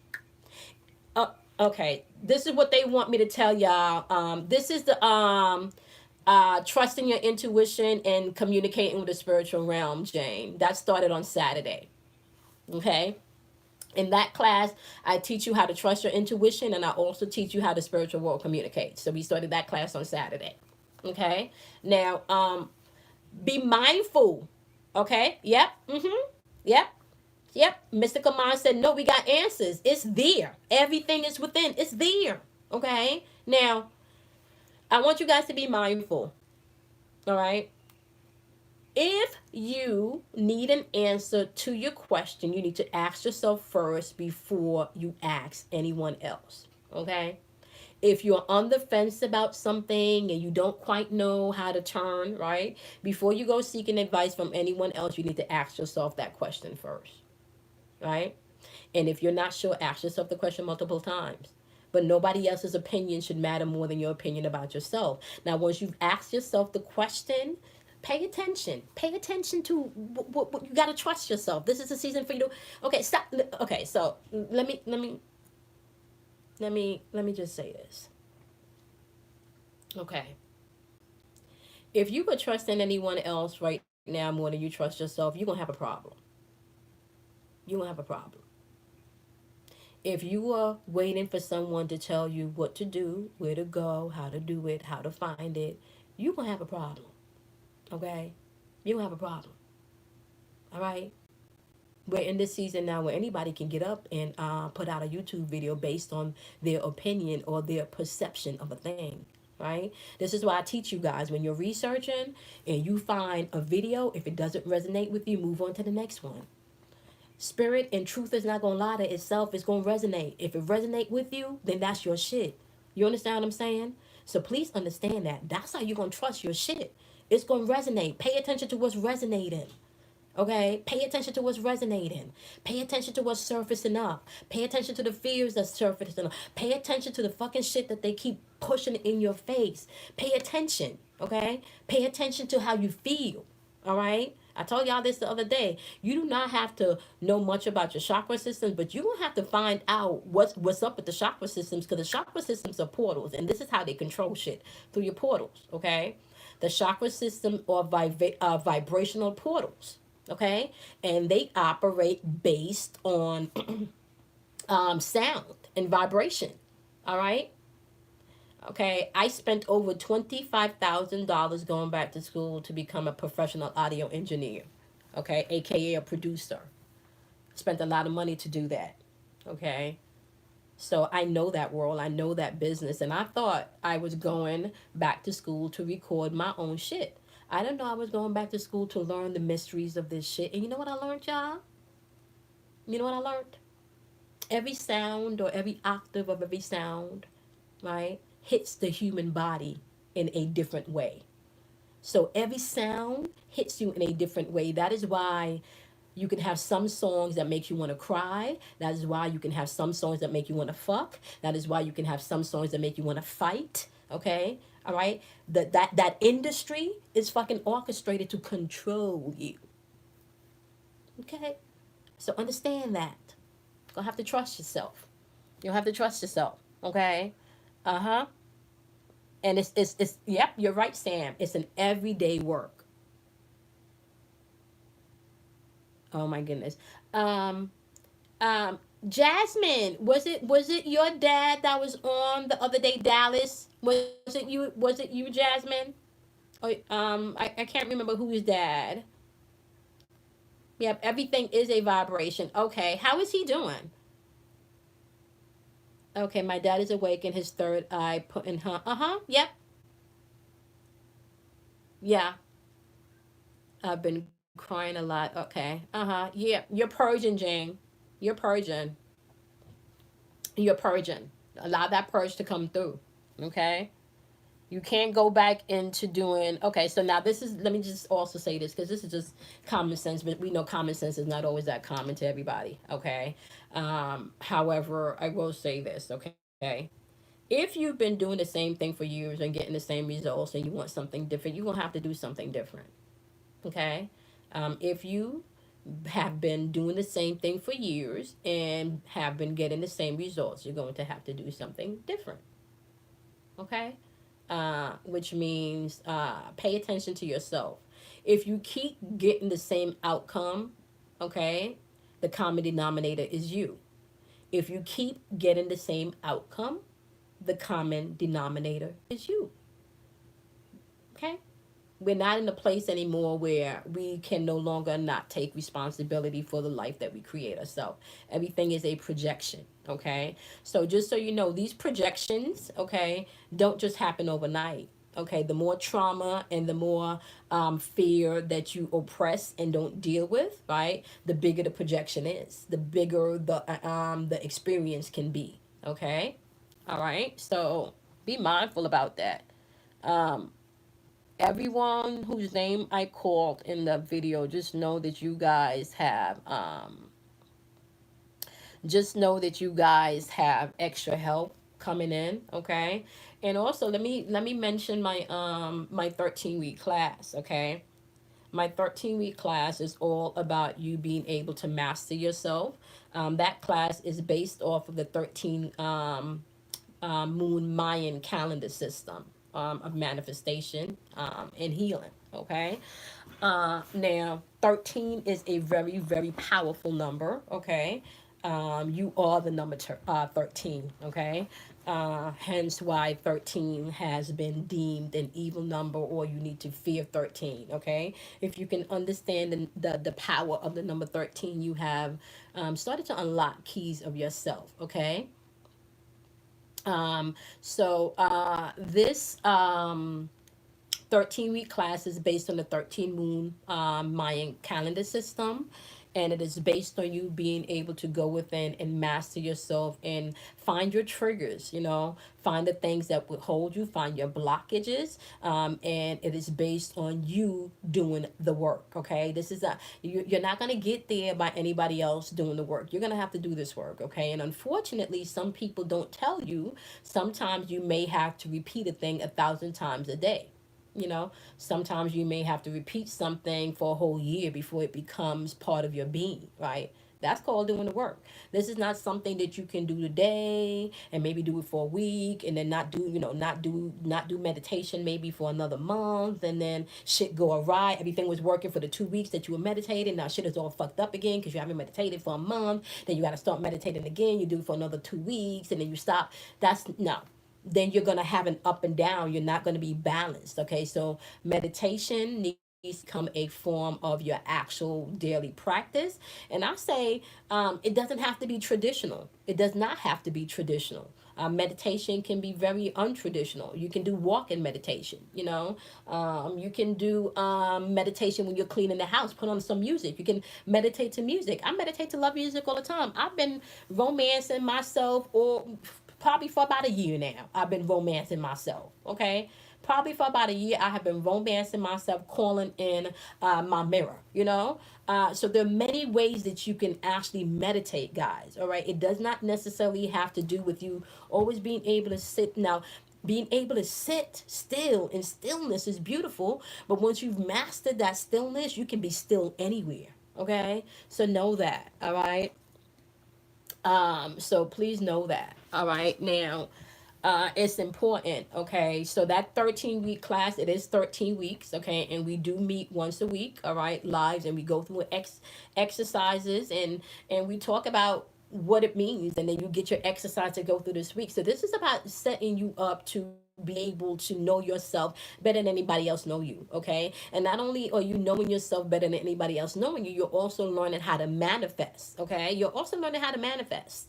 [SPEAKER 1] Okay. This is what they want me to tell y'all. This is the trusting your intuition and communicating with the spiritual realm, Jane. That started on Saturday. Okay? In that class, I teach you how to trust your intuition and I also teach you how the spiritual world communicates. So we started that class on Saturday. Okay? Now, be mindful. Okay? Yep. Mm-hmm. Yep. Yep. Mystical Mind said, no, we got answers. It's there. Everything is within. It's there. Okay? Now, I want you guys to be mindful. All right? If you need an answer to your question, you need to ask yourself first before you ask anyone else. Okay? If you're on the fence about something and you don't quite know how to turn, right? Before you go seeking advice from anyone else, you need to ask yourself that question first, right? And if you're not sure, ask yourself the question multiple times. But nobody else's opinion should matter more than your opinion about yourself. Now, once you've asked yourself the question, pay attention. Pay attention to what you got to trust yourself. This is a season for you to. Okay, stop. Okay, so let me just say this. Okay, if you were trusting anyone else right now more than you trust yourself, you're gonna have a problem. You're gonna have a problem. If you are waiting for someone to tell you what to do, where to go, how to do it, how to find it, you're going to have a problem. Okay? You're going to have a problem. All right? We're in this season now where anybody can get up and put out a YouTube video based on their opinion or their perception of a thing. Right? This is why I teach you guys when you're researching and you find a video, if it doesn't resonate with you, move on to the next one. Spirit and truth is not gonna lie to itself. It's gonna resonate. If it resonate with you, then that's your shit. You understand what I'm saying? So please understand that. That's how you're gonna trust your shit. It's gonna resonate. Pay attention to what's resonating. Okay? Pay attention to what's resonating. Pay attention to what's surfacing up. Pay attention to the fears that's surfacing up. Pay attention to the fucking shit that they keep pushing in your face. Pay attention. Okay? Pay attention to how you feel. All right? I told y'all this the other day. You do not have to know much about your chakra systems, but you're gonna have to find out what's up with the chakra systems because the chakra systems are portals, and this is how they control shit through your portals. Okay, the chakra system are vibrational portals. Okay, and they operate based on sound and vibration. All right. Okay, I spent over $25,000 going back to school to become a professional audio engineer. Okay, aka a producer. Spent a lot of money to do that. Okay, so I know that world, I know that business, and I thought I was going back to school to record my own shit. I didn't know I was going back to school to learn the mysteries of this shit. And you know what I learned, y'all? You know what I learned? Every sound or every octave of every sound, right, hits the human body in a different way. So every sound hits you in a different way. That is why you can have some songs that make you want to cry. That is why you can have some songs that make you want to fuck. That is why you can have some songs that make you want to fight. Okay? All right? That industry is fucking orchestrated to control you. Okay? So understand that. You're gonna have to trust yourself. You'll have to trust yourself. Okay? Uh-huh. And it's yep, you're right, Sam. It's an everyday work. Oh my goodness. Um, um, Jasmine, was it your dad that was on the other day, Dallas? Was it you, Jasmine? Oh, I can't remember who's dad. Yep, everything is a vibration. Okay, how is he doing? Okay, my dad is awake in his third eye, putting huh. Uh-huh. Yep. Yeah. I've been crying a lot. Okay. Uh-huh. Yeah. You're purging, Jane. You're purging. You're purging. Allow that purge to come through. Okay. You can't go back into doing. Okay, so now this is. Let me just also say this because this is just common sense, but we know common sense is not always that common to everybody. Okay. However, I will say this. Okay. If you've been doing the same thing for years and getting the same results, and you want something different, you're gonna have to do something different. Okay. If you have been doing the same thing for years and have been getting the same results, you're going to have to do something different. Okay. Which means pay attention to yourself. If you keep getting the same outcome, okay, the common denominator is you. If you keep getting the same outcome, the common denominator is you. Okay. We're not in a place anymore where we can no longer not take responsibility for the life that we create ourselves. Everything is a projection. Okay. So just so you know, these projections, okay, don't just happen overnight. Okay. The more trauma and the more fear that you oppress and don't deal with, right, the bigger the projection is, the bigger the experience can be. Okay. All right. So be mindful about that. Um, Everyone whose name I called in the video, just know that you guys have extra help coming in, okay? And also let me mention my 13-week class, okay? My 13-week class is all about you being able to master yourself. That class is based off of the 13 moon Mayan calendar system of manifestation and healing. Okay. Now, 13 is a very, very powerful number. Okay. You are the number 13. Okay. Hence why 13 has been deemed an evil number, or you need to fear 13. Okay. If you can understand the power of the number 13, you have started to unlock keys of yourself. Okay. This 13-week class is based on the 13 moon Mayan calendar system. And it is based on you being able to go within and master yourself and find your triggers, find the things that would hold you, find your blockages. And it is based on you doing the work. Okay. You're not going to get there by anybody else doing the work. You're going to have to do this work. Okay. And unfortunately, some people don't tell you. Sometimes you may have to repeat a thing 1,000 times a day. Sometimes you may have to repeat something for a whole year before it becomes part of your being, right? That's called doing the work. This is not something that you can do today and maybe do it for a week and then not do meditation maybe for another month, and then shit go awry. Everything was working for the 2 weeks that you were meditating. Now shit is all fucked up again because you haven't meditated for a month. Then you got to start meditating again. You do it for another 2 weeks and then you stop. That's no, then you're going to have an up and down. You're not going to be balanced. Okay. So meditation needs to become a form of your actual daily practice. And I say it doesn't have to be traditional. It does not have to be traditional. Meditation can be very untraditional. You can do walking meditation. You can do meditation when you're cleaning the house. Put on some music. You can meditate to music. I meditate to love music all the time. I've been romancing myself or probably for about a year now. I've been romancing myself. Okay. probably for about a year I have been romancing myself, calling in my mirror, you know. So there are many ways that you can actually meditate, guys. All right, it does not necessarily have to do with you always being able to sit. Now, being able to sit still in stillness is beautiful, but once you've mastered that stillness, you can be still anywhere. Okay, so know that. All right. So please know that. All right. Now, it's important. Okay. So that 13-week class, it is 13 weeks. Okay. And we do meet once a week. All right. Lives, and we go through exercises, and we talk about what it means, and then you get your exercise to go through this week. So this is about setting you up to be able to know yourself better than anybody else know you. Okay, and not only are you knowing yourself better than anybody else knowing you, you're also learning how to manifest. Okay, you're also learning how to manifest,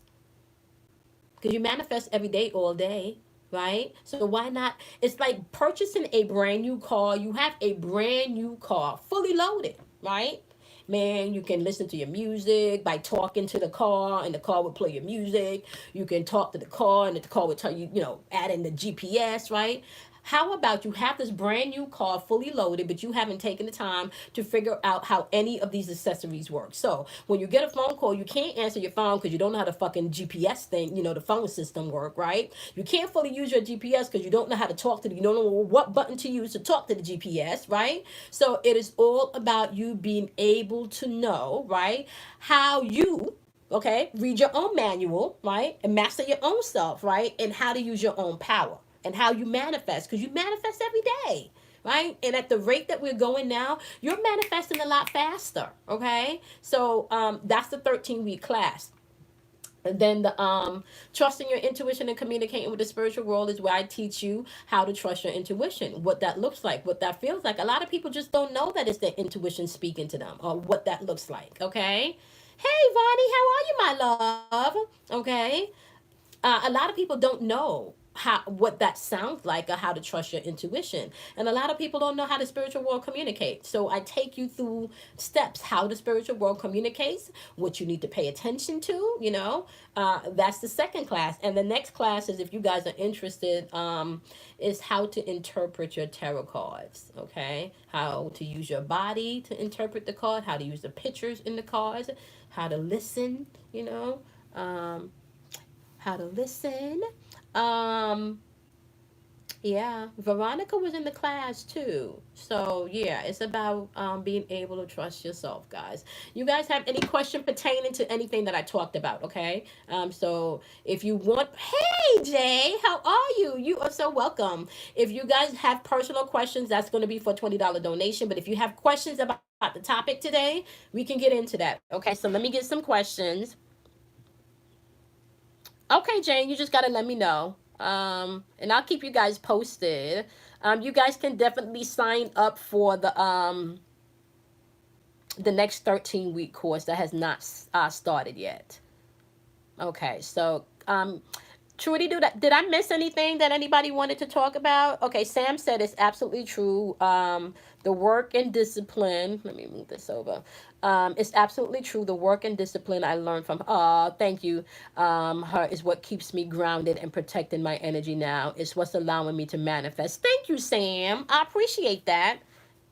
[SPEAKER 1] because you manifest every day, all day, right? So why not? It's like purchasing a brand new car. You have a brand new car, fully loaded, right? Man, you can listen to your music by talking to the car, and the car will play your music. You can talk to the car, and the car will tell you, add in the GPS, right? How about you have this brand new car fully loaded, but you haven't taken the time to figure out how any of these accessories work? So when you get a phone call, you can't answer your phone because you don't know how the fucking GPS thing, the phone system work, right? You can't fully use your GPS because you don't know how to talk to you don't know what button to use to talk to the GPS, right? So it is all about you being able to know, right, how you, okay, read your own manual, right, and master your own self, right, and how to use your own power, and how you manifest, because you manifest every day, right? And at the rate that we're going now, you're manifesting a lot faster, okay? So that's the 13-week class. And then the trusting your intuition and communicating with the spiritual world is where I teach you how to trust your intuition, what that looks like, what that feels like. A lot of people just don't know that it's their intuition speaking to them, or what that looks like. Okay. Hey, Vonnie, how are you, my love? Okay. A lot of people don't know what that sounds like, or how to trust your intuition, and a lot of people don't know how the spiritual world communicates. So I take you through steps how the spiritual world communicates, what you need to pay attention to. That's the second class, and the next class is, if you guys are interested, is how to interpret your tarot cards. Okay, how to use your body to interpret the card, how to use the pictures in the cards, how to listen. Um, how to listen. Um, yeah, Veronica was in the class too. So yeah, it's about being able to trust yourself, guys. You guys have any question pertaining to anything that I talked about? Okay. So if you want, hey Jay, how are you? You are so welcome. If you guys have personal questions, that's going to be for $20 donation. But if you have questions about the topic today, we can get into that. Okay. So let me get some questions. Okay, Jane, you just gotta let me know. And I'll keep you guys posted. You guys can definitely sign up for the next 13-week course that has not started yet. Okay, so Trudy, did I miss anything that anybody wanted to talk about? Okay, Sam said it's absolutely true. The work and discipline. Let me move this over. It's absolutely true. The work and discipline I learned from. Thank you. Her is what keeps me grounded and protecting my energy now. It's what's allowing me to manifest. Thank you, Sam. I appreciate that.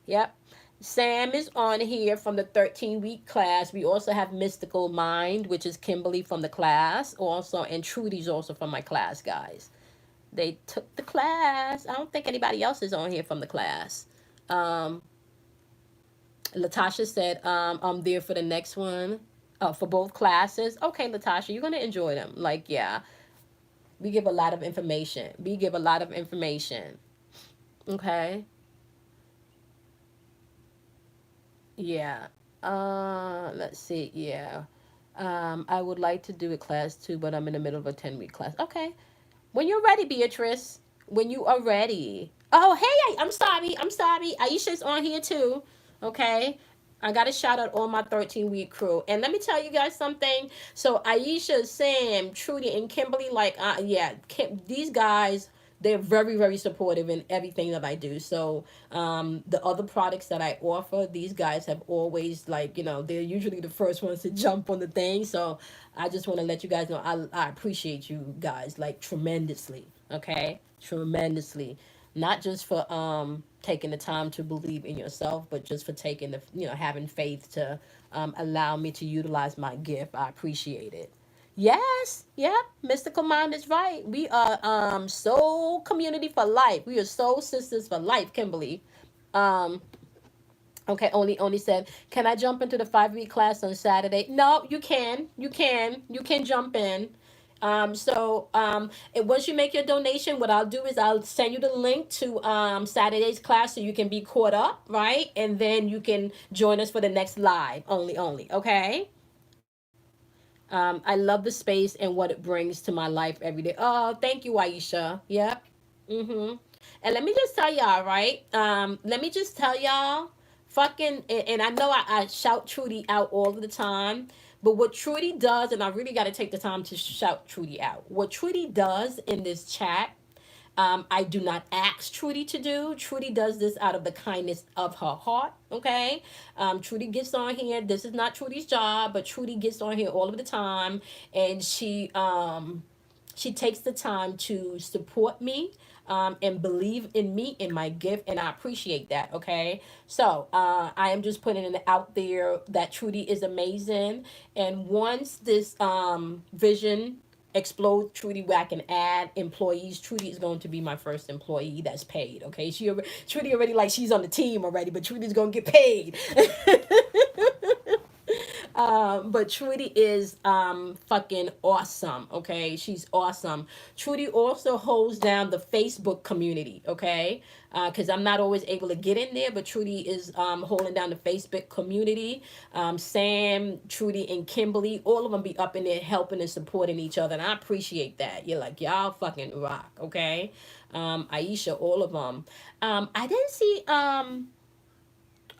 [SPEAKER 1] Yep. Sam is on here from the 13-week class. We also have Mystical Mind, which is Kimberly from the class also, and Trudy's also from my class, guys. They took the class. I don't think anybody else is on here from the class. Um, Latasha said, I'm there for the next one, for both classes. Okay, Latasha, you're going to enjoy them. Like, yeah, we give a lot of information. We give a lot of information. Okay. Yeah. Let's see. Yeah. I would like to do a class too, but I'm in the middle of a 10-week class. Okay. When you're ready, Beatrice. When you are ready. Oh, hey, I'm sorry. I'm sorry. Aisha's on here too. Okay. I got to shout out all my 13-week crew. And let me tell you guys something. So Aisha, Sam, Trudy, and Kimberly, like, yeah, these guys, they're very, very supportive in everything that I do. So the other products that I offer, these guys have always, like, they're usually the first ones to jump on the thing. So I just want to let you guys know I appreciate you guys, like, tremendously. Okay? Tremendously. not just for taking the time to believe in yourself, but just for taking the, having faith to allow me to utilize my gift. I appreciate it. Yes, yep, mystical mind is right. We are soul community for life. We are soul sisters for life, Kimberly. Um, okay, only said, can I jump into the 5 week class on Saturday? No, you can. You can jump in. And once you make your donation, what I'll do is I'll send you the link to Saturday's class so you can be caught up, right? And then you can join us for the next live. Only. Okay. I love the space and what it brings to my life every day. Oh, thank you, Aisha. Yep. Mm-hmm. And let me just tell y'all, right? Let me just tell y'all, and I know I shout Trudy out all the time, but what Trudy does, and I really got to take the time to shout Trudy out. What Trudy does in this chat, I do not ask Trudy to do. Trudy does this out of the kindness of her heart. Okay. Trudy gets on here. This is not Trudy's job, but Trudy gets on here all of the time, and she takes the time to support me and believe in me, in my gift, and I appreciate that. Okay, so I am just putting it out there that Trudy is amazing, and once this vision explode, Trudy, where I can add employees, Trudy is going to be my first employee that's paid. Okay, Trudy already, like, she's on the team already, but Trudy's gonna get paid. But Trudy is fucking awesome. Okay, she's awesome. Trudy also holds down the Facebook community. Okay, because I'm not always able to get in there, but Trudy is holding down the Facebook community. Sam, Trudy, and Kimberly, all of them be up in there helping and supporting each other, and I appreciate that. You're like, y'all fucking rock. Okay, Aisha, all of them. I didn't see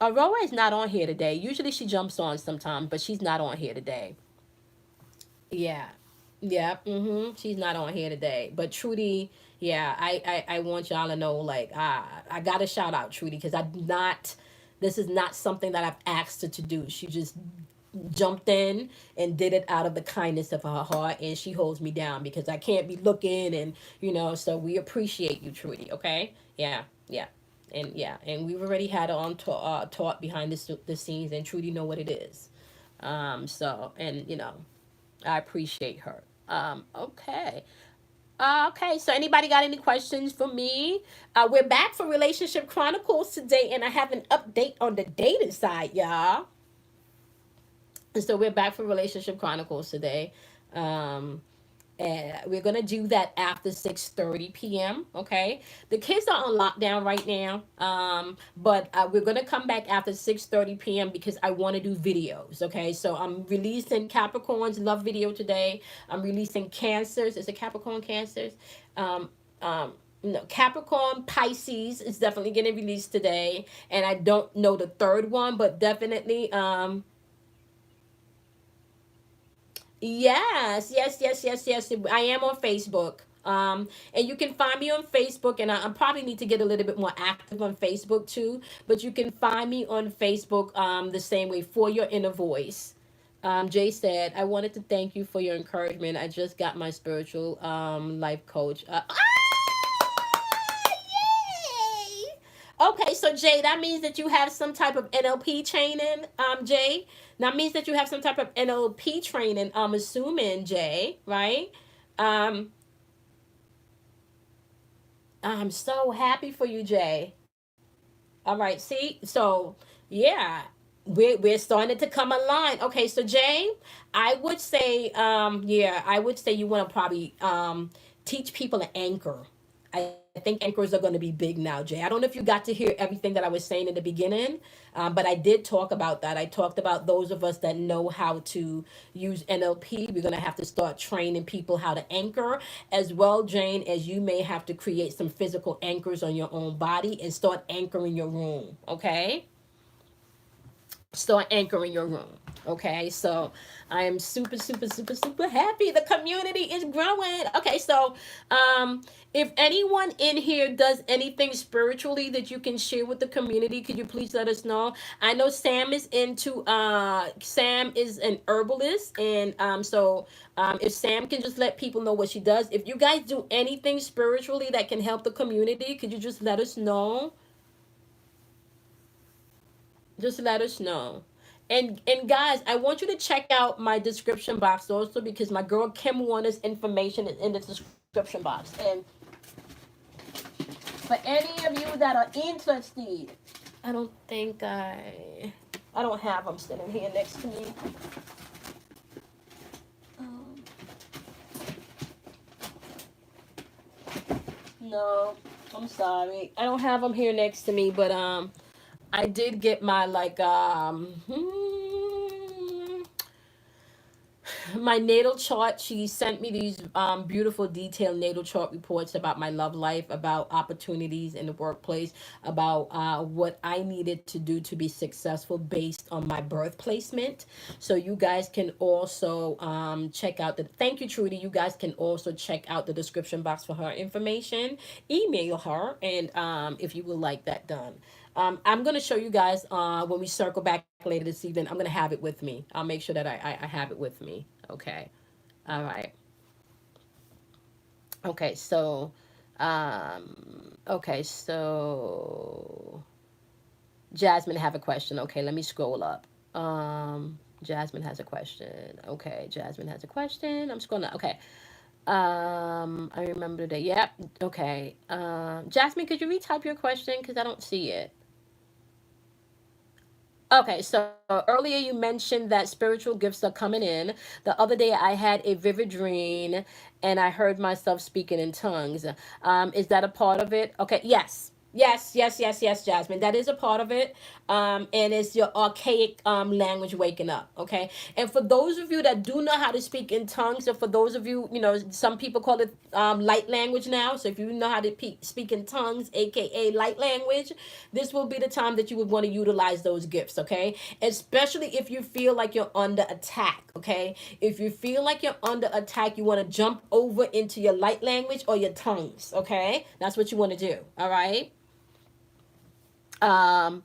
[SPEAKER 1] Aurora is not on here today. Usually she jumps on sometime, but she's not on here today. Yeah. Yeah. She's not on here today. But Trudy, yeah, I want y'all to know, like, I gotta shout out Trudy, because I'm not, this is not something that I've asked her to do. She just jumped in and did it out of the kindness of her heart, and she holds me down because I can't be looking, and so we appreciate you, Trudy. Okay. Yeah. Yeah. And we've already had her on taught behind the scenes, and Trudy know what it is. So, and I appreciate her. Okay. Okay, so anybody got any questions for me? We're back for Relationship Chronicles today, and I have an update on the dating side, y'all. And so we're back for Relationship Chronicles today. Um, and we're gonna do that after 6:30 p.m. Okay, the kids are on lockdown right now, but we're gonna come back after 6:30 p.m. because I want to do videos. Okay, so I'm releasing Capricorn's love video today. I'm releasing Cancers. Is it Capricorn Cancers? Um, um, no, Capricorn Pisces is definitely getting released today, and I don't know the third one, but definitely yes. I am on Facebook. And you can find me on Facebook, and I probably need to get a little bit more active on Facebook too. But you can find me on Facebook the same way, For Your Inner Voice. Jay said, I wanted to thank you for your encouragement. I just got my spiritual life coach. Yay! Okay, so Jay, that means that you have some type of NLP training, Jay. That means that you have some type of NLP training, I'm assuming, Jay, right? Um, I'm so happy for you, Jay. All right, see? So, yeah, we're starting to come online. Okay, so Jay, I would say yeah, I would say you want to probably teach people an anchor. I think anchors are going to be big now, Jay. I don't know if you got to hear everything that I was saying in the beginning, but I did talk about that. I talked about those of us that know how to use NLP. We're going to have to start training people how to anchor, as well, Jane, as you may have to create some physical anchors on your own body and start anchoring your room. Okay. start anchoring your room. Okay, so I am super, super, super, super happy. The community is growing. Okay, so if anyone in here does anything spiritually that you can share with the community, could you please let us know? I know Sam is into Sam is an herbalist, and if Sam can just let people know what she does. If you guys do anything spiritually that can help the community, could you just let us know? Just let us know. And guys, I want you to check out my description box also, because my girl Kim Warner's information is in the description box. And for any of you that are interested, I don't think I don't have them sitting here next to me. Um, no, I'm sorry. I don't have them here next to me, but I did get my my natal chart. She sent me these beautiful detailed natal chart reports about my love life, about opportunities in the workplace, about what I needed to do to be successful based on my birth placement. So you guys can also check out the, thank you Trudy, you guys can also check out the description box for her information. Email her, and if you would like that done. I'm going to show you guys when we circle back later this evening. I'm going to have it with me. I'll make sure that I have it with me. Okay. All right. Okay. So Jasmine have a question. Okay. Let me scroll up. Jasmine has a question. Okay. Jasmine has a question. I'm scrolling up. Okay. I remember the day. Yep. Okay. Jasmine, could you retype your question? Because I don't see it. Okay, so earlier you mentioned that spiritual gifts are coming in. The other day I had a vivid dream and I heard myself speaking in tongues. Is that a part of it? Okay, yes. Yes, yes, yes, yes, Jasmine. That is a part of it. And it's your archaic language waking up. Okay. And for those of you that do know how to speak in tongues, or for those of you, you know, some people call it light language now. So if you know how to speak in tongues, aka light language, this will be the time that you would want to utilize those gifts. Okay. Especially if you feel like you're under attack. Okay. If you feel like you're under attack, you want to jump over into your light language or your tongues. Okay. That's what you want to do. All right. Um,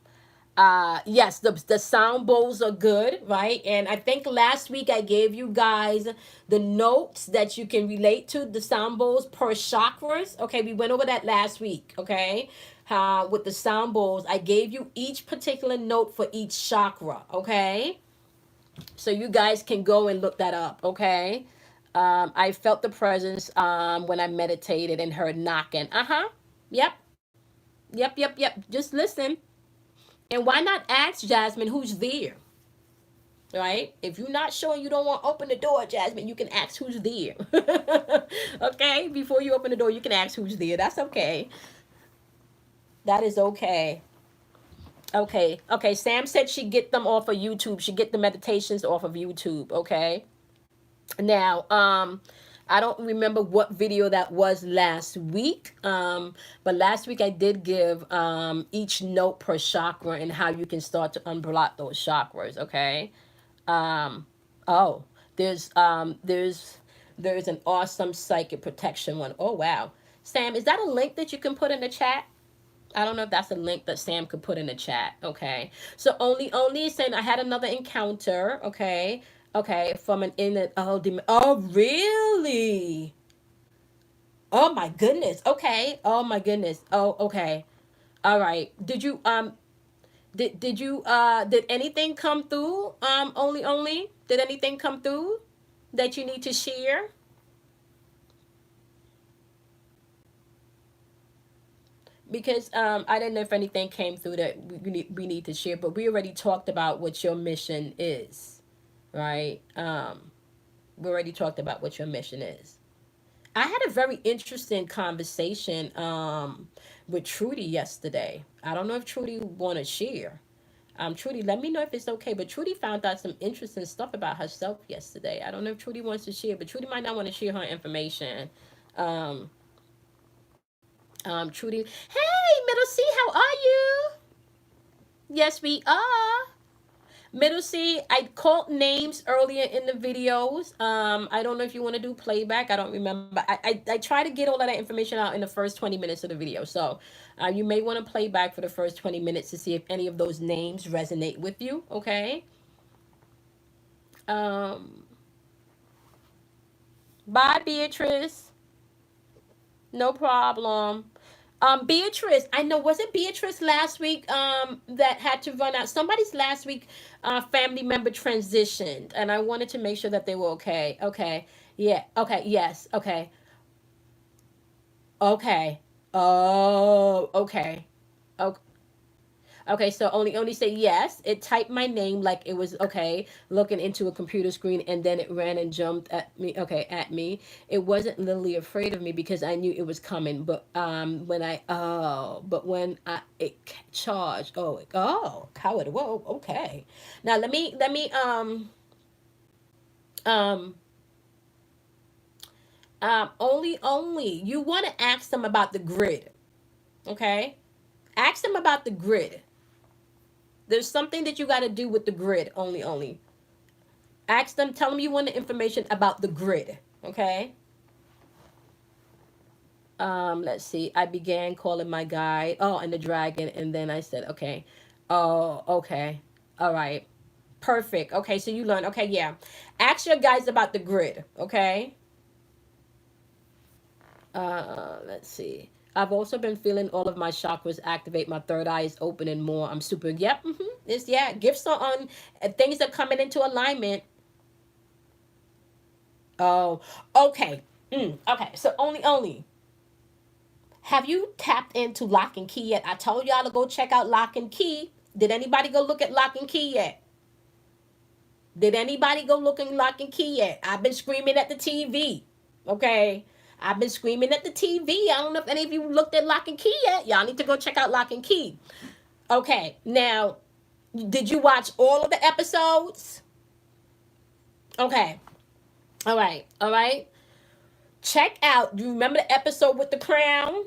[SPEAKER 1] yes, the sound bowls are good, right? And I think last week I gave you guys the notes that you can relate to the sound bowls per chakras. Okay, we went over that last week. Okay, with the sound bowls, I gave you each particular note for each chakra. Okay, so you guys can go and look that up. Okay. I felt the presence when I meditated and heard knocking. Uh-huh. Yep. Yep, yep, yep. Just listen. And why not ask Jasmine who's there? Right? If you're not sure and you don't want to open the door, Jasmine, you can ask who's there. Okay? Before you open the door, you can ask who's there. That's okay. That is okay. Okay. Okay. Sam said she get them off of YouTube. She get the meditations off of YouTube. Okay. Now, I don't remember what video that was last week, but last week I did give each note per chakra and how you can start to unblock those chakras. Okay. Um, oh, there's um, there's there's an awesome psychic protection one. Oh wow, Sam, is that a link that you can put in the chat? I don't know if that's a link that Sam could put in the chat. Okay. So only is saying I had another encounter. Okay. Okay. From an in it. Oh, oh really? Oh my goodness. Okay. Oh my goodness. Oh okay. All right. Did anything come through? Only did anything come through that you need to share? Because I didn't know if anything came through that we need to share, but we already talked about what your mission is, right? We already talked about what your mission is. I had a very interesting conversation with Trudy yesterday. I don't know if Trudy want to share. Trudy, let me know if it's okay. But Trudy found out some interesting stuff about herself yesterday. I don't know if Trudy wants to share, but Trudy might not want to share her information. Um, Trudy, hey, Middle C, how are you? Yes, we are. Middle C, I called names earlier in the videos. I don't know if you want to do playback. I don't remember. I try to get all of that information out in the first 20 minutes of the video. So you may want to play back for the first 20 minutes to see if any of those names resonate with you. Okay. Um, Bye, Beatrice. No problem. Beatrice, I know, was it Beatrice last week that had to run out? Somebody's last week family member transitioned, and I wanted to make sure that they were okay. Okay. Yeah. Okay. Yes. Okay. Okay. Oh, okay. Okay. Okay, so only say yes. It typed my name like it was okay, looking into a computer screen, and then it ran and jumped at me. Okay, at me. It wasn't literally afraid of me because I knew it was coming. But when I it charged. Coward. Whoa. Okay. Now let me um only you want to ask them about the grid. Okay, ask them about the grid. There's something that you got to do with the grid. Only ask them, tell them you want the information about the grid. Okay. Let's see, I began calling my guide, and the dragon, and then I said, okay. Oh, okay. All right. Perfect. Okay, so you learn. Okay, yeah, ask your guys about the grid. Okay. Let's see, I've also been feeling all of my chakras activate. My third eye is opening more. I'm super. Yep. It's, yeah, gifts are on. Things are coming into alignment. Oh, okay. Okay, so only. Have you tapped into Lock and Key yet? I told y'all to go check out Lock and Key. Did anybody go look at Lock and Key yet? Did anybody go looking Lock and Key yet? I've been screaming at the TV. Okay. I've been screaming at the TV. I don't know if any of you looked at Lock and Key yet. Y'all need to go check out Lock and Key. Okay. Now, did you watch all of the episodes? Okay. All right. All right. Check out. Do you remember the episode with the crown?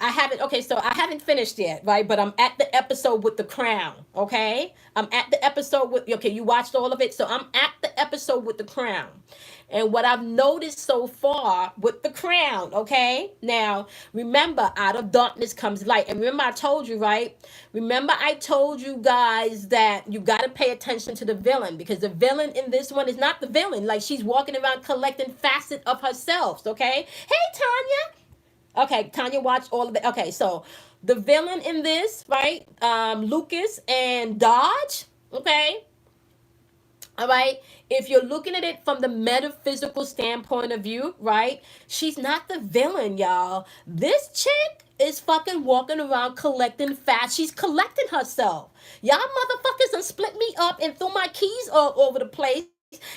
[SPEAKER 1] I haven't. Okay, so I haven't finished yet, right? But I'm at the episode with the crown. Okay, I'm at the episode with. Okay, you watched all of it, so I'm at the episode with the crown. And what I've noticed so far with the crown, okay? Now, remember, out of darkness comes light. And remember, I told you, right? Remember, I told you guys that you got to pay attention to the villain, because the villain in this one is not the villain. Like, she's walking around collecting facets of herself, okay? Hey, Tanya. Okay, Tanya watched all of it. Okay, so the villain in this, right? Lucas and Dodge. Okay, all right. If you're looking at it from the metaphysical standpoint of view, right? She's not the villain, y'all. This chick is fucking walking around collecting fat. She's collecting herself. Y'all motherfuckers done split me up and threw my keys all over the place.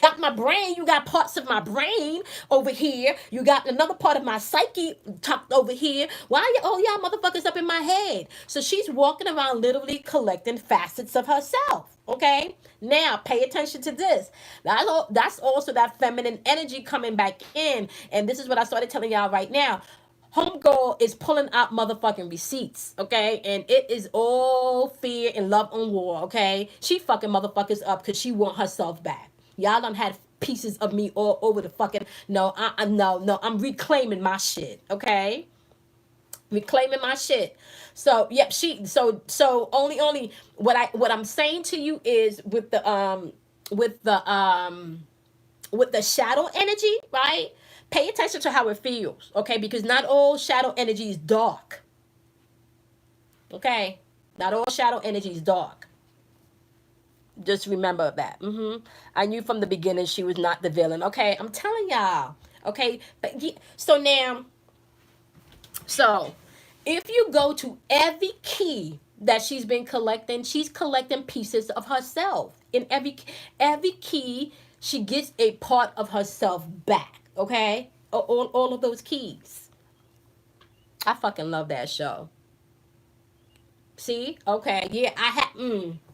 [SPEAKER 1] Got my brain, you got parts of my brain over here. You got another part of my psyche tucked over here. Why are you, all y'all motherfuckers up in my head? So she's walking around literally collecting facets of herself. Okay? Now, pay attention to this. That's also that feminine energy coming back in. And this is what I started telling y'all right now. Homegirl is pulling out motherfucking receipts, okay? And it is all fear and love and war, okay? She fucking motherfuckers up because she want herself back. Y'all done had pieces of me all over the fucking. No, I'm reclaiming my shit, okay? Reclaiming my shit. So yep, so only what I'm saying to you is with the shadow energy, right? Pay attention to how it feels, okay? Because not all shadow energy is dark. Okay? Not all shadow energy is dark. Just remember that. I knew from the beginning she was not the villain. Okay, I'm telling y'all. Okay, but so now, so if you go to every key that she's been collecting, she's collecting pieces of herself. In every key, she gets a part of herself back. Okay, all of those keys. I fucking love that show. See? Okay. Yeah, I had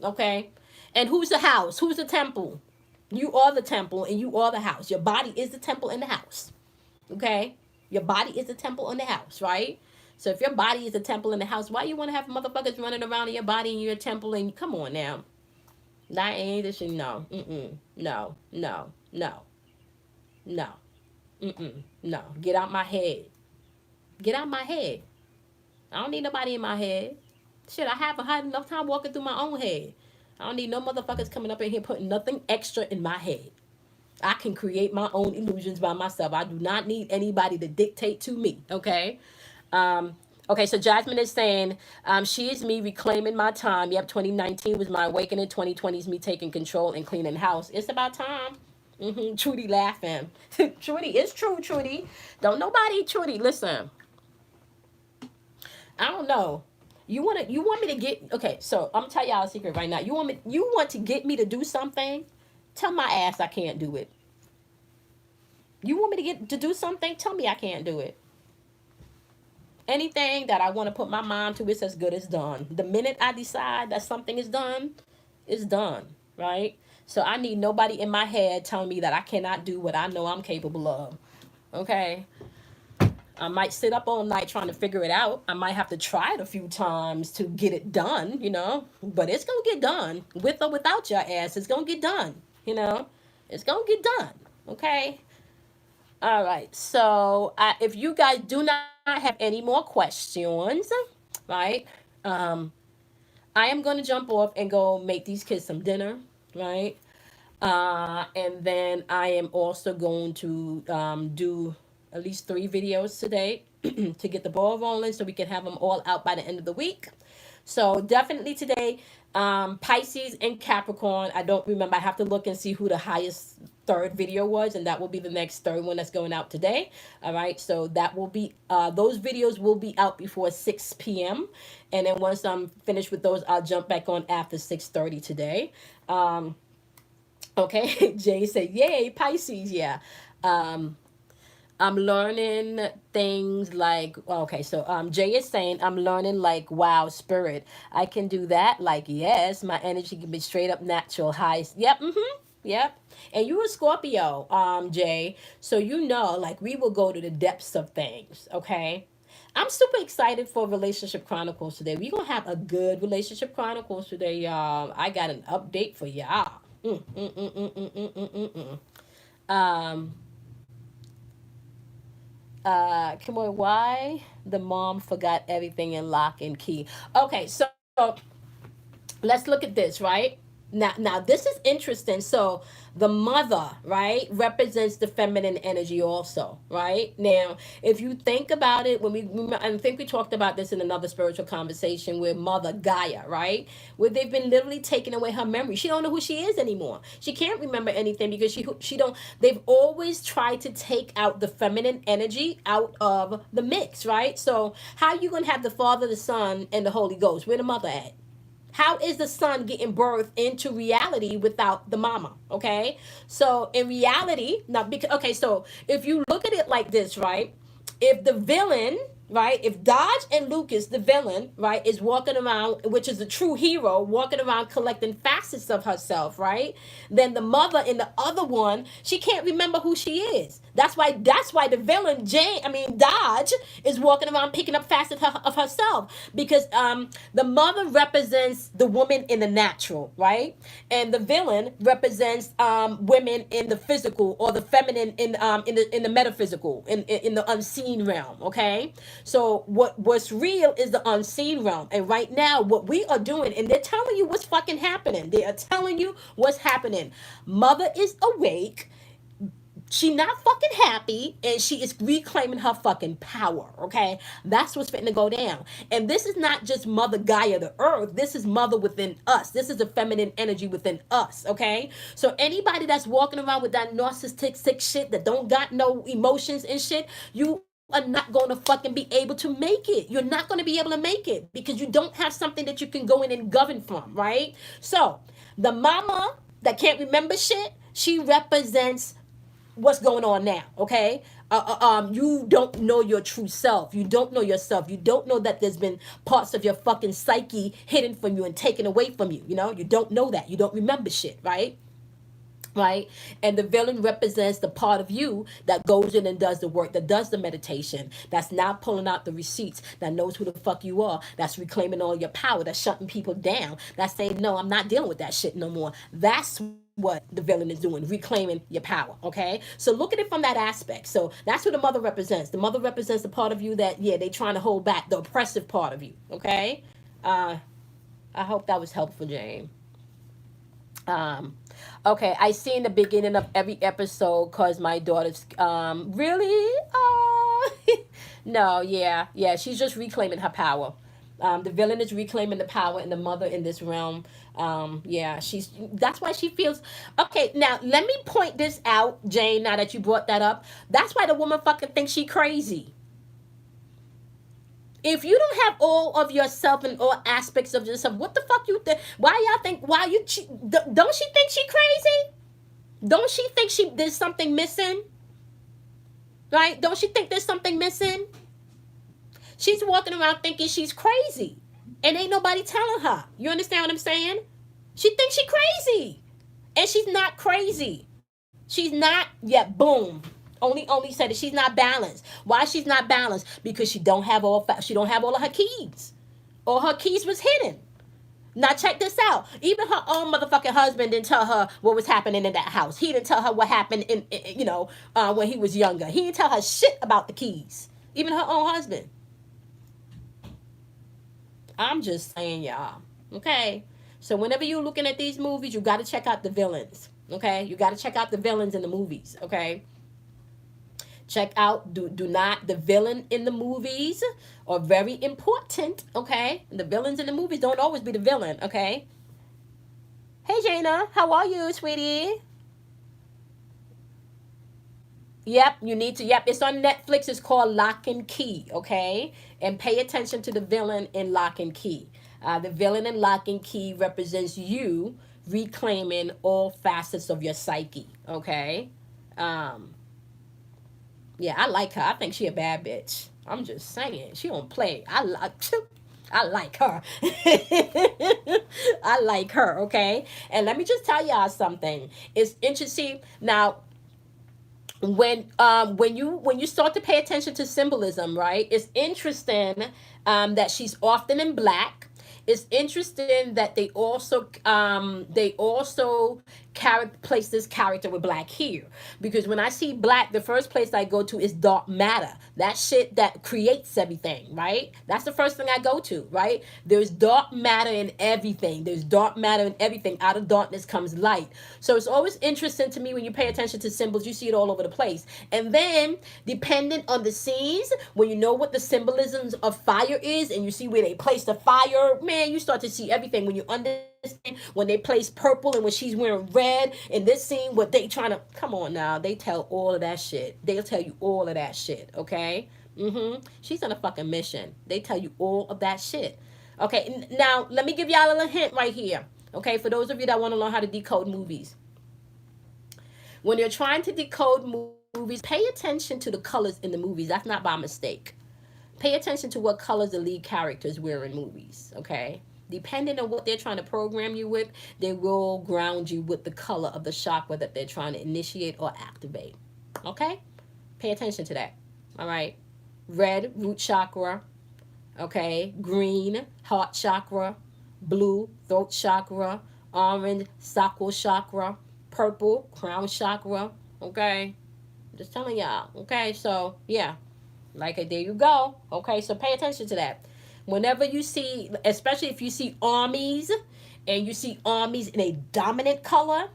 [SPEAKER 1] okay. And who's the house? Who's the temple? You are the temple and you are the house. Your body is the temple and the house. Okay? Your body is the temple and the house, right? So if your body is the temple and the house, why you want to have motherfuckers running around in your body and your temple and come on now. That ain't the shit. No. No. No. No. No. No. Get out my head. Get out my head. I don't need nobody in my head. Shit, I haven't had enough time walking through my own head. I don't need no motherfuckers coming up in here putting nothing extra in my head. I can create my own illusions by myself. I do not need anybody to dictate to me. Okay. Um, okay, so Jasmine is saying, she is me reclaiming my time. Yep, 2019 was my awakening. 2020 is me taking control and cleaning house. It's about time. Trudy laughing. Trudy, it's true, Trudy. Don't nobody, Trudy, listen. I don't know. You want me to get okay, so I'm gonna tell y'all a secret right now. You want to get me to do something? Tell my ass I can't do it. You want me to get to do something? Tell me I can't do it. Anything that I want to put my mind to, it's as good as done. The minute I decide that something is done, it's done, right? So I need nobody in my head telling me that I cannot do what I know I'm capable of. Okay? I might sit up all night trying to figure it out. I might have to try it a few times to get it done, but it's going to get done. With or without your ass, it's going to get done, you know? It's going to get done, okay? All right. So if you guys do not have any more questions, right? I am going to jump off and go make these kids some dinner, right? And then I am also going to do at least 3 videos today to get the ball rolling so we can have them all out by the end of the week. So definitely today, Pisces and Capricorn. I don't remember. I have to look and see who the highest third video was, and that will be the next third one that's going out today. All right. So that will be those videos will be out before 6 p.m. And then once I'm finished with those, I'll jump back on after 6:30 today. Okay. Jay said, "Yay, Pisces!" Yeah. Um, I'm learning things like okay, so Jay is saying I'm learning like wow spirit. I can do that. Like yes, my energy can be straight up natural highs. Yep, yep. And you a Scorpio, Jay. So like we will go to the depths of things, okay? I'm super excited for Relationship Chronicles today. We're gonna have a good Relationship Chronicles today, y'all. I got an update for y'all. Um come on, why the mom forgot everything in lock and key? Okay, so let's look at this, right? Now this is interesting. So the mother, right, represents the feminine energy also, right? Now, if you think about it, I think we talked about this in another spiritual conversation with Mother Gaia, right? Where they've been literally taking away her memory. She don't know who she is anymore. She can't remember anything because she don't. They've always tried to take out the feminine energy out of the mix, right? So how you gonna have the Father, the Son, and the Holy Ghost? Where the mother at? How is the son getting birthed into reality without the mama? Okay, so in reality, now because okay, so if you look at it like this, right? If the villain, right, if Dodge and Lucas, the villain, right, is walking around, which is the true hero, walking around collecting facets of herself, right? Then the mother in the other one, she can't remember who she is. That's why the villain Dodge is walking around picking up facets of herself because the mother represents the woman in the natural, right? And the villain represents women in the physical or the feminine in the metaphysical in the unseen realm, okay? So what's real is the unseen realm. And right now what we are doing, and they're telling you what's fucking happening. They are telling you what's happening. Mother is awake. She not fucking happy and she is reclaiming her fucking power, okay? That's what's fitting to go down. And this is not just Mother Gaia, the earth. This is mother within us. This is the feminine energy within us, okay? So anybody that's walking around with that narcissistic sick shit that don't got no emotions and shit, you are not going to fucking be able to make it. You're not going to be able to make it because you don't have something that you can go in and govern from, right? So the mama that can't remember shit, she represents what's going on now, okay? You don't know your true self. You don't know yourself. You don't know that there's been parts of your fucking psyche hidden from you and taken away from you. You don't know that. You don't remember shit, right? right? And the villain represents the part of you that goes in and does the work, that does the meditation, that's not pulling out the receipts, that knows who the fuck you are, that's reclaiming all your power, that's shutting people down, that's saying, no, I'm not dealing with that shit no more. That's what the villain is doing, reclaiming your power. Okay, so look at it from that aspect. So that's what the mother represents. The mother represents the part of you that, yeah, they trying to hold back, the oppressive part of you. Okay, uh I hope that was helpful, Jane. Um, okay, I see in the beginning of every episode because my daughter's really no, yeah, yeah, she's just reclaiming her power. The villain is reclaiming the power and the mother in this realm. Yeah, she's that's why she feels okay. Now let me point this out, Jane. Now that you brought that up, that's why the woman fucking thinks she crazy. If you don't have all of yourself and all aspects of yourself, what the fuck you think? Why y'all think? Why you? Don't she think she crazy? Don't she think she there's something missing? Right? Don't she think there's something missing? She's walking around thinking she's crazy, and ain't nobody telling her. You understand what I'm saying? She thinks she crazy, and she's not crazy. She's not yet. Boom. Only said that she's not balanced. Why she's not balanced? Because she don't have all of her keys. All her keys was hidden. Now check this out. Even her own motherfucking husband didn't tell her what was happening in that house. He didn't tell her what happened when he was younger. He didn't tell her shit about the keys. Even her own husband. I'm just saying, y'all. Okay. So whenever you're looking at these movies, you got to check out the villains. Okay. You got to check out the villains in the movies. Okay. Check out do not the villain in the movies are very important. Okay. The villains in the movies don't always be the villain. Okay. Hey Jana, how are you, sweetie? Yep, you need to. Yep, it's on Netflix. It's called Lock and Key. Okay, and pay attention to the villain in Lock and Key. The villain in Lock and Key represents you reclaiming all facets of your psyche. Okay. Um, yeah, I like her. I think she a bad bitch. I'm just saying. She don't play. I like. I like her. I like her. Okay. And let me just tell y'all something. It's interesting now when you start to pay attention to symbolism, right? It's interesting that she's often in black. It's interesting that they also place this character with black hair, because when I see black, the first place I go to is dark matter. That shit that creates everything, right? That's the first thing I go to, right? There's dark matter in everything. There's dark matter in everything. Out of darkness comes light. So it's always interesting to me when you pay attention to symbols, you see it all over the place. And then, dependent on the scenes, when you know what the symbolisms of fire is, and you see where they place the fire, man, you start to see everything. When you understand when they place purple and when she's wearing red in this scene, what they trying to come on now, they tell all of that shit. They'll tell you all of that shit. Okay. She's on a fucking mission. They tell you all of that shit. Okay, now let me give y'all a little hint right here. Okay, for those of you that want to learn how to decode movies, when you're trying to decode movies, pay attention to the colors in the movies. That's not by mistake. Pay attention to what colors the lead characters wear in movies. Okay, depending on what they're trying to program you with, they will ground you with the color of the chakra that they're trying to initiate or activate. Okay? Pay attention to that. All right? Red, root chakra. Okay? Green, heart chakra. Blue, throat chakra. Orange, sacral chakra. Purple, crown chakra. Okay? Just telling y'all. Okay? So, yeah. Like, there you go. Okay? So, pay attention to that. Whenever you see, especially if you see armies, and you see armies in a dominant color,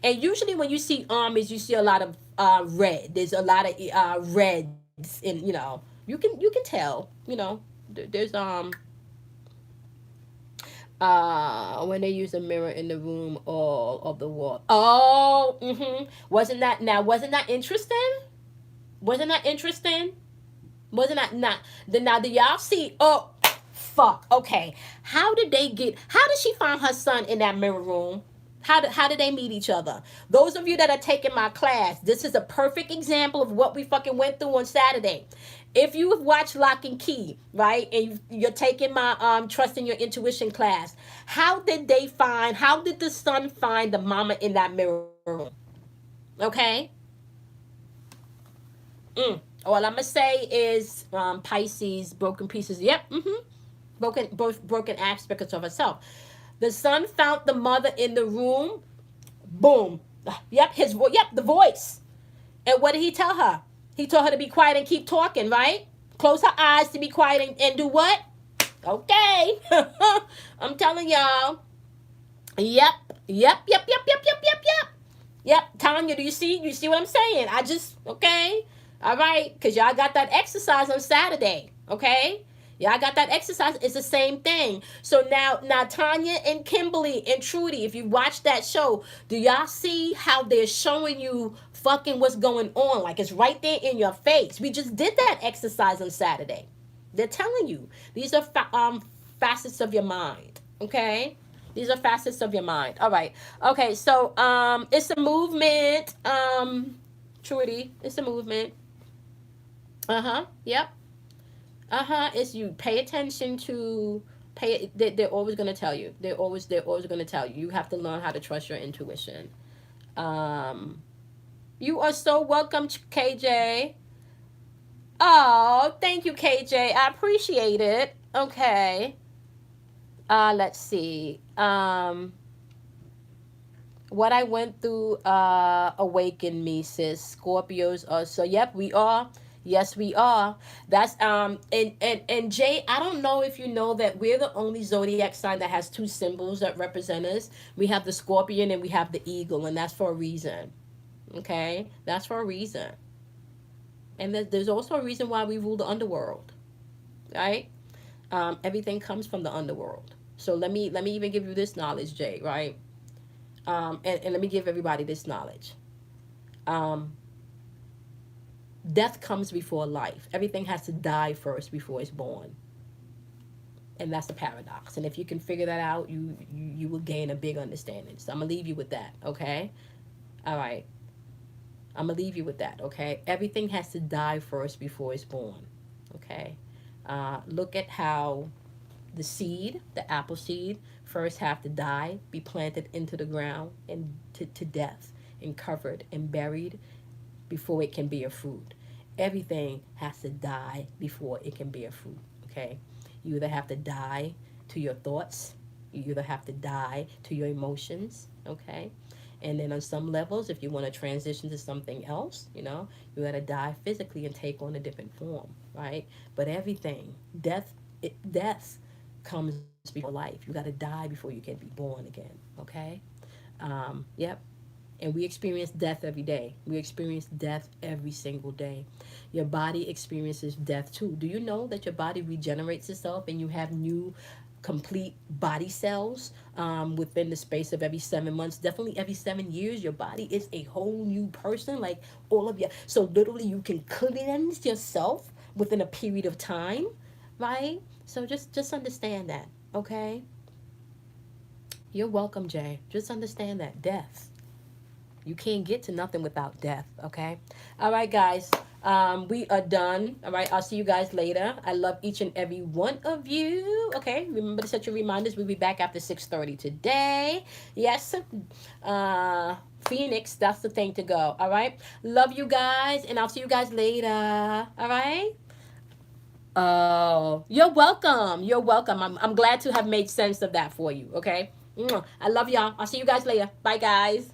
[SPEAKER 1] and usually when you see armies, you see a lot of red. There's a lot of reds, and you can tell. There's when they use a mirror in the room, all of the wall. Oh, wasn't that interesting? Wasn't that interesting? Wasn't that not? Then now do y'all see? Oh, fuck. Okay. How did she find her son in that mirror room? How did they meet each other? Those of you that are taking my class, this is a perfect example of what we fucking went through on Saturday. If you have watched Lock and Key, right, and you're taking my Trust in Your Intuition class, how did the son find the mama in that mirror Okay. All I'm gonna say is Pisces, broken pieces. Yep. Broken, both broken aspects of herself. The son found the mother in the room. Boom. Yep. Yep. The voice. And what did he tell her? He told her to be quiet and keep talking. Right. Close her eyes to be quiet and do what? Okay. I'm telling y'all. Yep. Yep. Yep. Yep. Yep. Yep. Yep. Yep. Yep. Tanya, do you see? You see what I'm saying? I just okay. All right, because y'all got that exercise on Saturday. Okay. Y'all got that exercise. It's the same thing. So now Tanya and Kimberly and Trudy, if you watch that show, do y'all see how they're showing you fucking what's going on? Like it's right there in your face. We just did that exercise on Saturday. They're telling you these are facets of your mind. Okay. These are facets of your mind. All right. Okay. So it's a movement. Trudy, it's a movement. Yep. It's you pay attention to they're always going to tell you. They're always going to tell you. You have to learn how to trust your intuition. Um you are so welcome, KJ. Oh, thank you, KJ. I appreciate it. Okay. Let's see. What I went through awakened me, sis. Scorpios are so yep, we are. Yes, we are. That's and Jay, I don't know if you know that we're the only zodiac sign that has two symbols that represent us. We have the scorpion and we have the eagle, and that's for a reason. Okay? That's for a reason. And there's also a reason why we rule the underworld. Right? Everything comes from the underworld. So let me even give you this knowledge, Jay, right? And let me give everybody this knowledge. Um, Death comes before life. Everything has to die first before it's born, and that's the paradox. And if you can figure that out, you will gain a big understanding. So I'm gonna leave you with that. Okay. All right. I'm gonna leave you with that. Okay. Everything has to die first before it's born. Okay. Look at how the seed, the apple seed, first have to die, be planted into the ground and to death and covered and buried before it can be a fruit. Everything has to die before it can be a fruit. Okay. You either have to die to your thoughts, you either have to die to your emotions. Okay. And then on some levels, if you want to transition to something else, you got to die physically and take on a different form, right? But everything, death comes before life. You got to die before you can be born again, okay? Yep. And we experience death every day. We experience death every single day. Your body experiences death too. Do you know that your body regenerates itself and you have new complete body cells within the space of every 7 months? Definitely every 7 years, your body is a whole new person. Like all of your, so literally you can cleanse yourself within a period of time, right? So just understand that, okay? You're welcome, Jay. Just understand that death. You can't get to nothing without death, okay? All right, guys. We are done. All right, I'll see you guys later. I love each and every one of you. Okay, remember to set your reminders. We'll be back after 6:30 today. Yes, Phoenix, that's the thing to go. All right, love you guys, and I'll see you guys later. All right. Oh, you're welcome. You're welcome. I'm glad to have made sense of that for you. Okay. I love y'all. I'll see you guys later. Bye, guys.